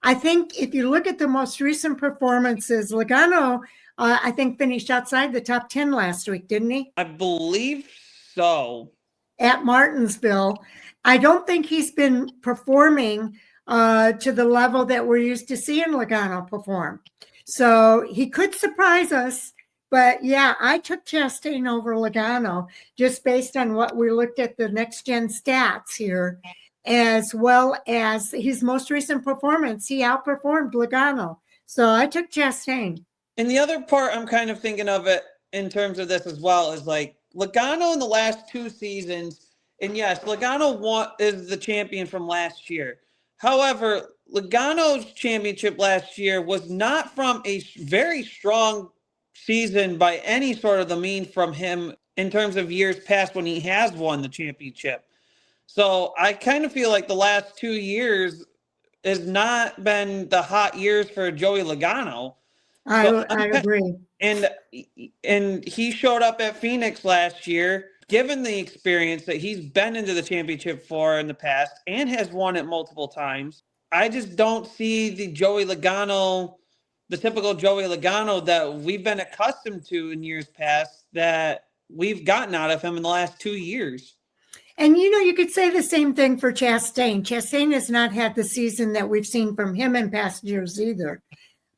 I think if you look at the most recent performances, Logano, I think finished outside the top 10 last week, didn't he? I believe so. At Martinsville. I don't think he's been performing to the level that we're used to seeing Logano perform. So he could surprise us. But yeah, I took Chastain over Logano just based on what we looked at the next gen stats here, as well as his most recent performance. He outperformed Logano. So I took Chastain. And the other part I'm kind of thinking of it in terms of this as well is like Logano in the last 2 seasons. And yes, Logano is the champion from last year. However, Logano's championship last year was not from a very strong season by any sort of the mean from him in terms of years past when he has won the championship. So I kind of feel like the last 2 years has not been the hot years for Joey Logano. So I agree. And he showed up at Phoenix last year, given the experience that he's been into the championship for in the past and has won it multiple times. I just don't see the Joey Logano, the typical Joey Logano that we've been accustomed to in years past that we've gotten out of him in the last 2 years. And, you could say the same thing for Chastain. Chastain has not had the season that we've seen from him in past years either.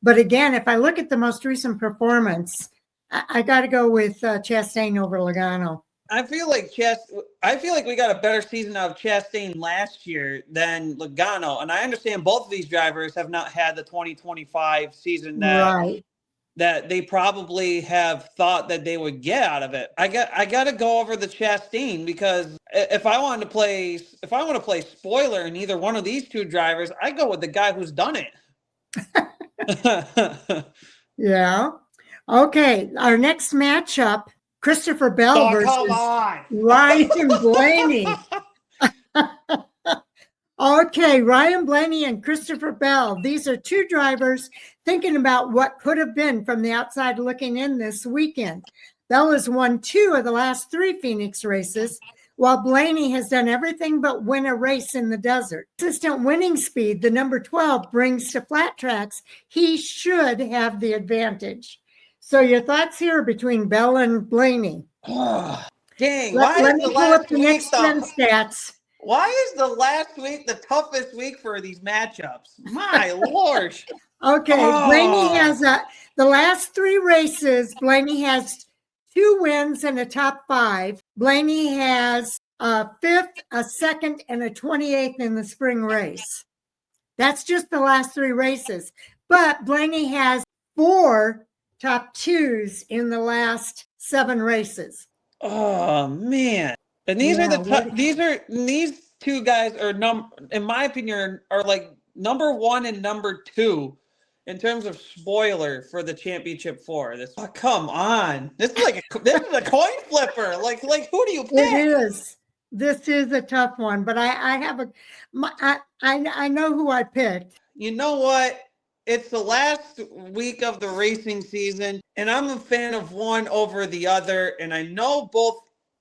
But again, if I look at the most recent performance, I got to go with Chastain over Logano. I feel like we got a better season out of Chastain last year than Logano. And I understand both of these drivers have not had the 2025 season that they probably have thought that they would get out of it. I got to go over the Chastain because if I want to play spoiler in either one of these 2 drivers, I go with the guy who's done it. Yeah. Okay. Our next matchup, Christopher Bell versus Ryan Blaney. Okay, Ryan Blaney and Christopher Bell. These are 2 drivers thinking about what could have been from the outside looking in this weekend. Bell has won 2 of the last 3 Phoenix races, while Blaney has done everything but win a race in the desert. Consistent winning speed, the number 12 brings to flat tracks. He should have the advantage. So your thoughts here between Bell and Blaney? Dang, Let me pull up the next gen stats. Why is the last week the toughest week for these matchups? My Lord. Okay, Blaney has the last 3 races. Blaney has 2 wins and a top 5. Blaney has a 5th, a 2nd, and a 28th in the spring race. That's just the last 3 races. But Blaney has 4 top 2s in the last 7 races. Oh man! And these these 2 guys are in my opinion, are like number 1 and number 2 in terms of spoiler for the championship 4. Come on! This is a coin flipper. Like who do you pick? It is. This is a tough one, but I know who I picked. You know what? It's the last week of the racing season, and I'm a fan of one over the other, and I know both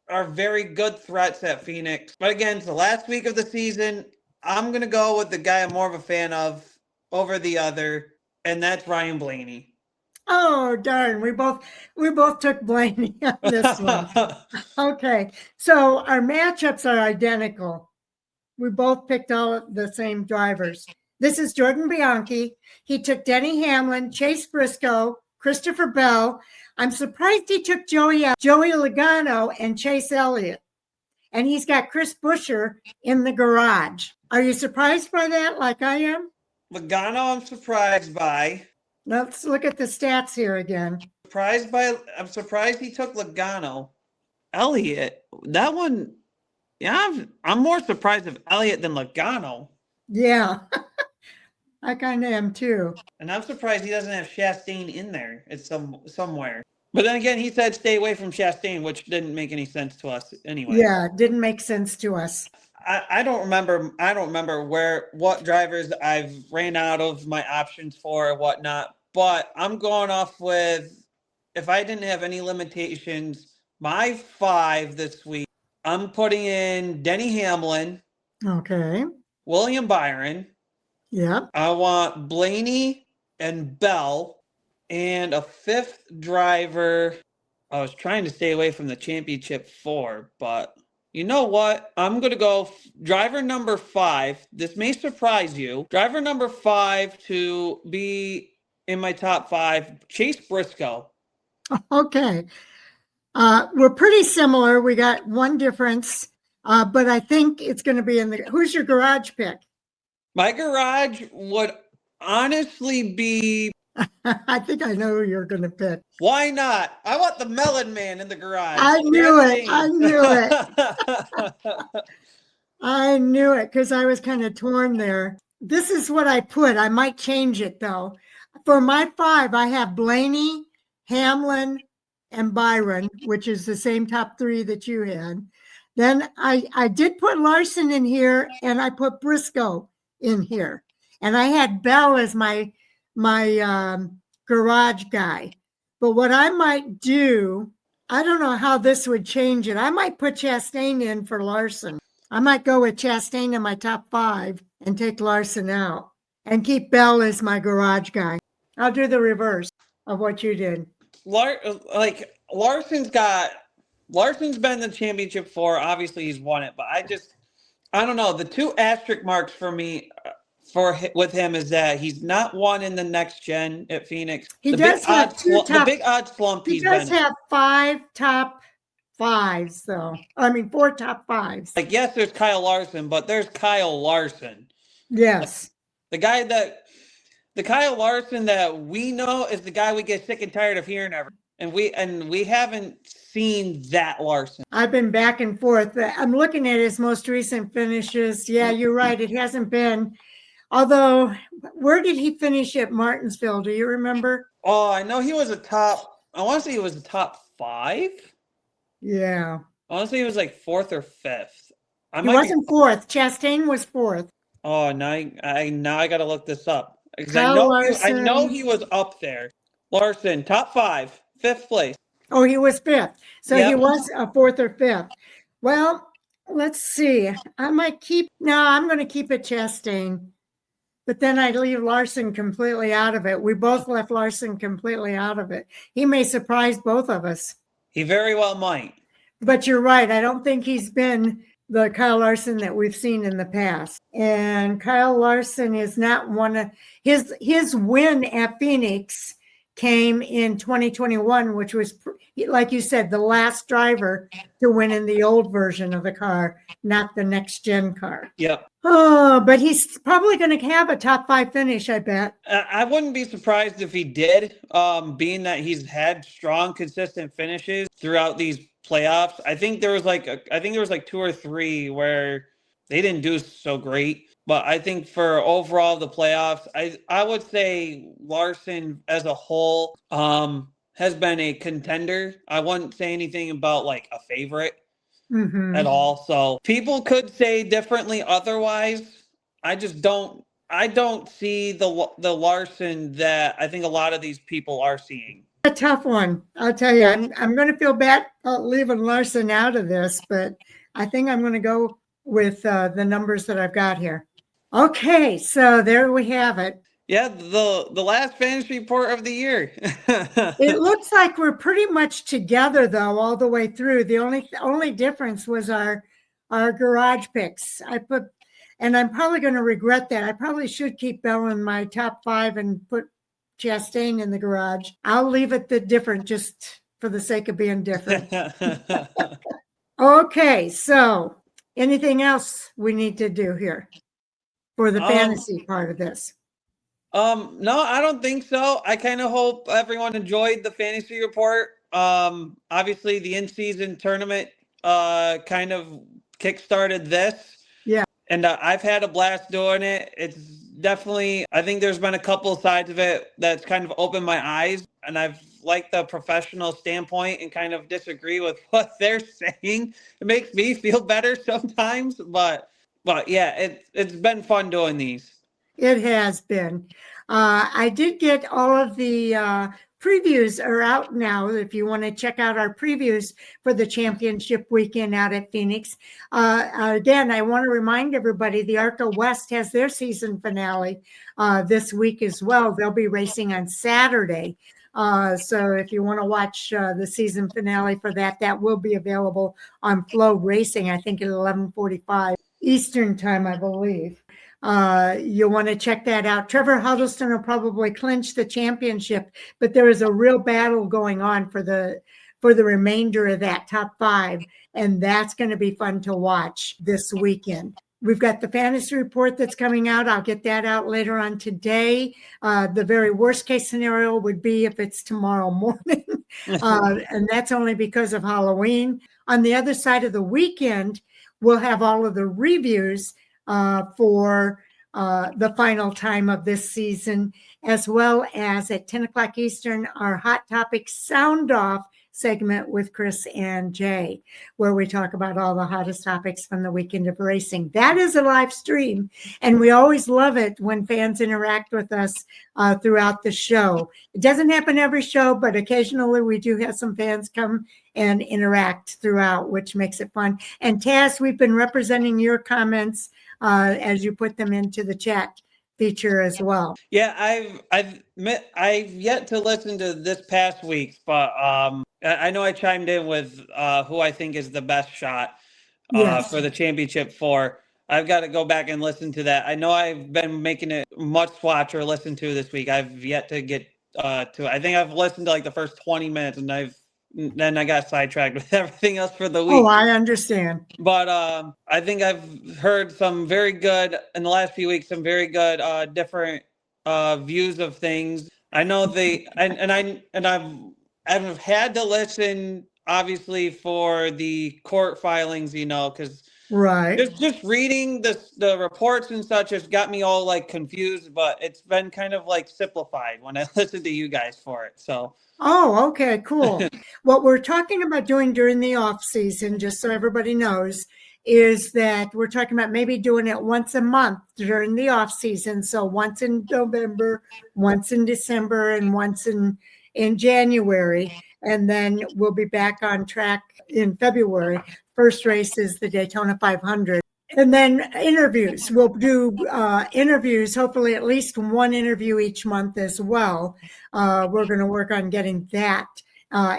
are very good threats at Phoenix. But again, it's the last week of the season. I'm going to go with the guy I'm more of a fan of over the other, and that's Ryan Blaney. Oh, darn. We both took Blaney on this one. Okay. So our matchups are identical. We both picked all the same drivers. This is Jordan Bianchi. He took Denny Hamlin, Chase Briscoe, Christopher Bell. I'm surprised he took Joey Logano and Chase Elliott. And he's got Chris Buescher in the garage. Are you surprised by that like I am? Logano, I'm surprised by. Let's look at the stats here again. I'm surprised he took Logano. Elliott, that one, yeah, I'm more surprised of Elliott than Logano. Yeah. I kind of am too. And I'm surprised he doesn't have Chastain in there. It's somewhere. But then again, he said stay away from Chastain, which didn't make any sense to us anyway. Yeah, didn't make sense to us. I don't remember what drivers I've ran out of my options for or whatnot. But I'm going off with, if I didn't have any limitations, my 5 this week, I'm putting in Denny Hamlin. Okay. William Byron. Yeah. I want Blaney and Bell and a 5th driver. I was trying to stay away from the championship 4, but you know what? I'm going to go driver number 5. This may surprise you. Driver number 5 to be in my top 5, Chase Briscoe. Okay. We're pretty similar. We got one difference, but I think it's going to be in the. Who's your garage pick? My garage would honestly be. I think I know who you're going to pick. Why not? I want the Melon Man in the garage. I knew it. I knew it. I knew it because I was kind of torn there. This is what I put. I might change it though. For my 5, I have Blaney, Hamlin, and Byron, which is the same top 3 that you had. Then I did put Larson in here, and I put Briscoe in here. And I had Bell as my garage guy. But what I might do, I don't know how this would change it. I might put Chastain in for Larson. I might go with Chastain in my top 5 and take Larson out and keep Bell as my garage guy. I'll do the reverse of what you did. Larson's been in the championship 4. Obviously, he's won it, but I don't know. The 2 asterisk marks for me with him is that he's not won in the next gen at Phoenix. He does have the big odd slump. He does have 5 top 5s, though. I mean, 4 top 5s. Like, yes, there's Kyle Larson, but there's Kyle Larson. Yes. The Kyle Larson that we know is the guy we get sick and tired of hearing ever. And we haven't seen that Larson. I've been back and forth. I'm looking at his most recent finishes. Yeah, you're right. It hasn't been. Although, where did he finish at Martinsville? Do you remember? Oh, I know he was I want to say he was a top 5. Yeah. I want to say he was like 4th or 5th. He wasn't 4th. Chastain was 4th. Oh, now I got to look this up. I know he was up there. Larson, top 5, 5th place. Oh, he was 5th. So He was a 4th or 5th. Well, let's see. I'm going to keep it Chastain. But then I'd leave Larson completely out of it. We both left Larson completely out of it. He may surprise both of us. He very well might. But you're right. I don't think he's been the Kyle Larson that we've seen in the past. And Kyle Larson is not one of his win at Phoenix came in 2021, which was, like you said, the last driver to win in the old version of the car, not the next gen car. Yep. Oh, but he's probably going to have a top 5 finish, I bet. I wouldn't be surprised if he did, being that he's had strong, consistent finishes throughout these playoffs. I think there was like 2 or 3 where they didn't do so great. But I think for overall the playoffs, I would say Larson as a whole has been a contender. I wouldn't say anything about like a favorite at all. So people could say differently otherwise. I don't see the Larson that I think a lot of these people are seeing. A tough one. I'll tell you, I'm going to feel bad leaving Larson out of this, but I think I'm going to go with the numbers that I've got here. Okay, so there we have it. Yeah, the last fantasy report of the year. It looks like we're pretty much together, though, all the way through. The only difference was our garage picks. And I'm probably going to regret that. I probably should keep Bell in my top 5 and put Chastain in the garage. I'll leave it different just for the sake of being different. Okay, so anything else we need to do here for the fantasy part of this? No, I don't think so. I kind of hope everyone enjoyed the fantasy report. Obviously the in-season tournament kind of kickstarted this. Yeah. And I've had a blast doing it. It's definitely, I think there's been a couple sides of it that's kind of opened my eyes, and I've liked the professional standpoint and kind of disagree with what they're saying. It makes me feel better sometimes, but yeah, it's been fun doing these. It has been. I did get all of the previews are out now. If you want to check out our previews for the championship weekend out at Phoenix. Again, I want to remind everybody the ARCA West has their season finale this week as well. They'll be racing on Saturday. So if you want to watch the season finale for that, that will be available on Flow Racing, I think at 11:45 Eastern time, I believe. You'll want to check that out. Trevor Huddleston will probably clinch the championship, but there is a real battle going on for the remainder of that top 5, and that's going to be fun to watch this weekend. We've got the fantasy report that's coming out. I'll get that out later on today. The very worst case scenario would be if it's tomorrow morning, and that's only because of Halloween. On the other side of the weekend, we'll have all of the reviews for the final time of this season, as well as at 10 o'clock Eastern, our Hot Topics Sound Off segment with Chris and Jay, where we talk about all the hottest topics from the weekend of racing. That is a live stream, and we always love it when fans interact with us throughout the show. It doesn't happen every show, but occasionally we do have some fans come and interact throughout, which makes it fun. And Taz, we've been representing your comments as you put them into the chat feature as well. Yeah, I've yet to listen to this past week's, but I know I chimed in with who I think is the best shot for the championship for. I've got to go back and listen to that. I know I've been making it much watch or listen to this week. I've yet to get to it. I think I've listened to like the first 20 minutes, and then I got sidetracked with everything else for the week. Oh, I understand. But I think I've heard some very good in the last few weeks, some very good different views of things. I know I've had to listen obviously for the court filings, because right, just reading the reports and such has got me all like confused, but it's been kind of like simplified when I listen to you guys for it. So. Oh, okay, cool. What we're talking about doing during the off season, just so everybody knows, is that we're talking about maybe doing it once a month during the off season. So once in November, once in December, and once in January. And then we'll be back on track in February. First race is the Daytona 500. And then interviews. We'll do interviews, hopefully at least one interview each month as well. We're going to work on getting that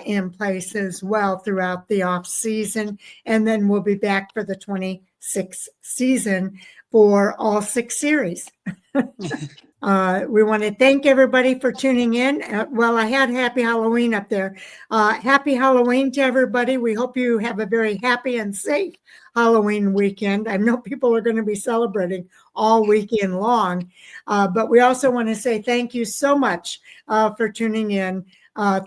in place as well throughout the off season. And then we'll be back for the 26th season for all 6 series. We want to thank everybody for tuning in. Well, I had Happy Halloween up there. Happy Halloween to everybody. We hope you have a very happy and safe Halloween weekend. I know people are going to be celebrating all weekend long, but we also want to say thank you so much for tuning in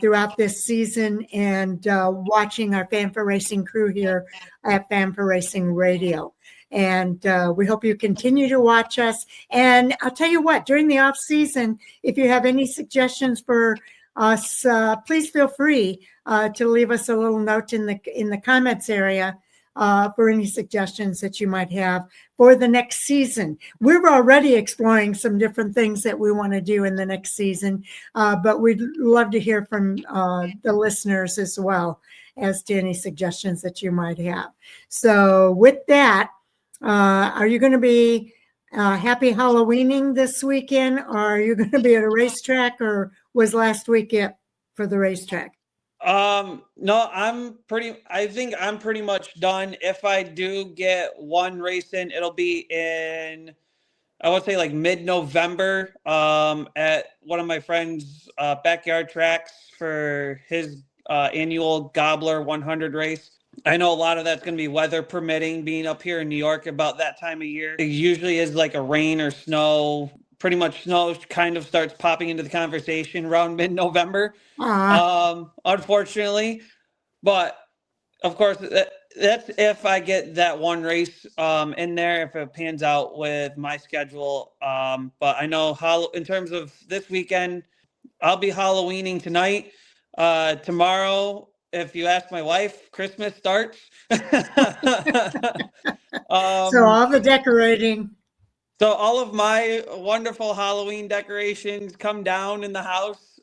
throughout this season and watching our Fan for Racing crew here at Fan for Racing Radio. And we hope you continue to watch us. And I'll tell you what, during the off season, if you have any suggestions for us, please feel free to leave us a little note in the comments area for any suggestions that you might have for the next season. We're already exploring some different things that we want to do in the next season, but we'd love to hear from the listeners as well as to any suggestions that you might have. So with that, are you going to be happy Halloweening this weekend, or are you going to be at a racetrack, or was last week it for the racetrack? No, I think I'm pretty much done. If I do get one race in, it'll be in, I would say like mid-November, at one of my friend's backyard tracks for his annual Gobbler 100 race. I know a lot of that's going to be weather permitting, being up here in New York about that time of year. It usually is like a rain or snow. Pretty much snow kind of starts popping into the conversation around mid-November, unfortunately. But, of course, that's if I get that one race in there, if it pans out with my schedule. But I know in terms of this weekend, I'll be Halloweening tonight. Tomorrow, if you ask my wife, Christmas starts. So all the decorating. So all of my wonderful Halloween decorations come down in the house,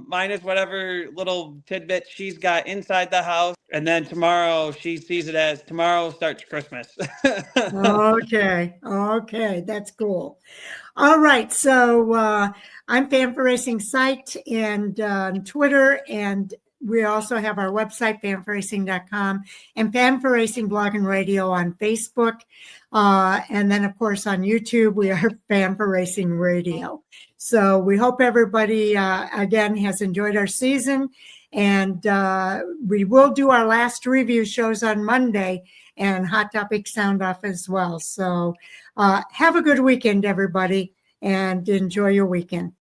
minus whatever little tidbits she's got inside the house. And then tomorrow, she sees it as tomorrow starts Christmas. Okay. That's cool. All right. So I'm Fan for Racing site and Twitter, and we also have our website, fanforracing.com, and Fan for Racing blog and radio on Facebook. And then, of course, on YouTube, we are Fan for Racing Radio. So we hope everybody, again, has enjoyed our season. And we will do our last review shows on Monday and Hot Topic Sound Off as well. So have a good weekend, everybody, and enjoy your weekend.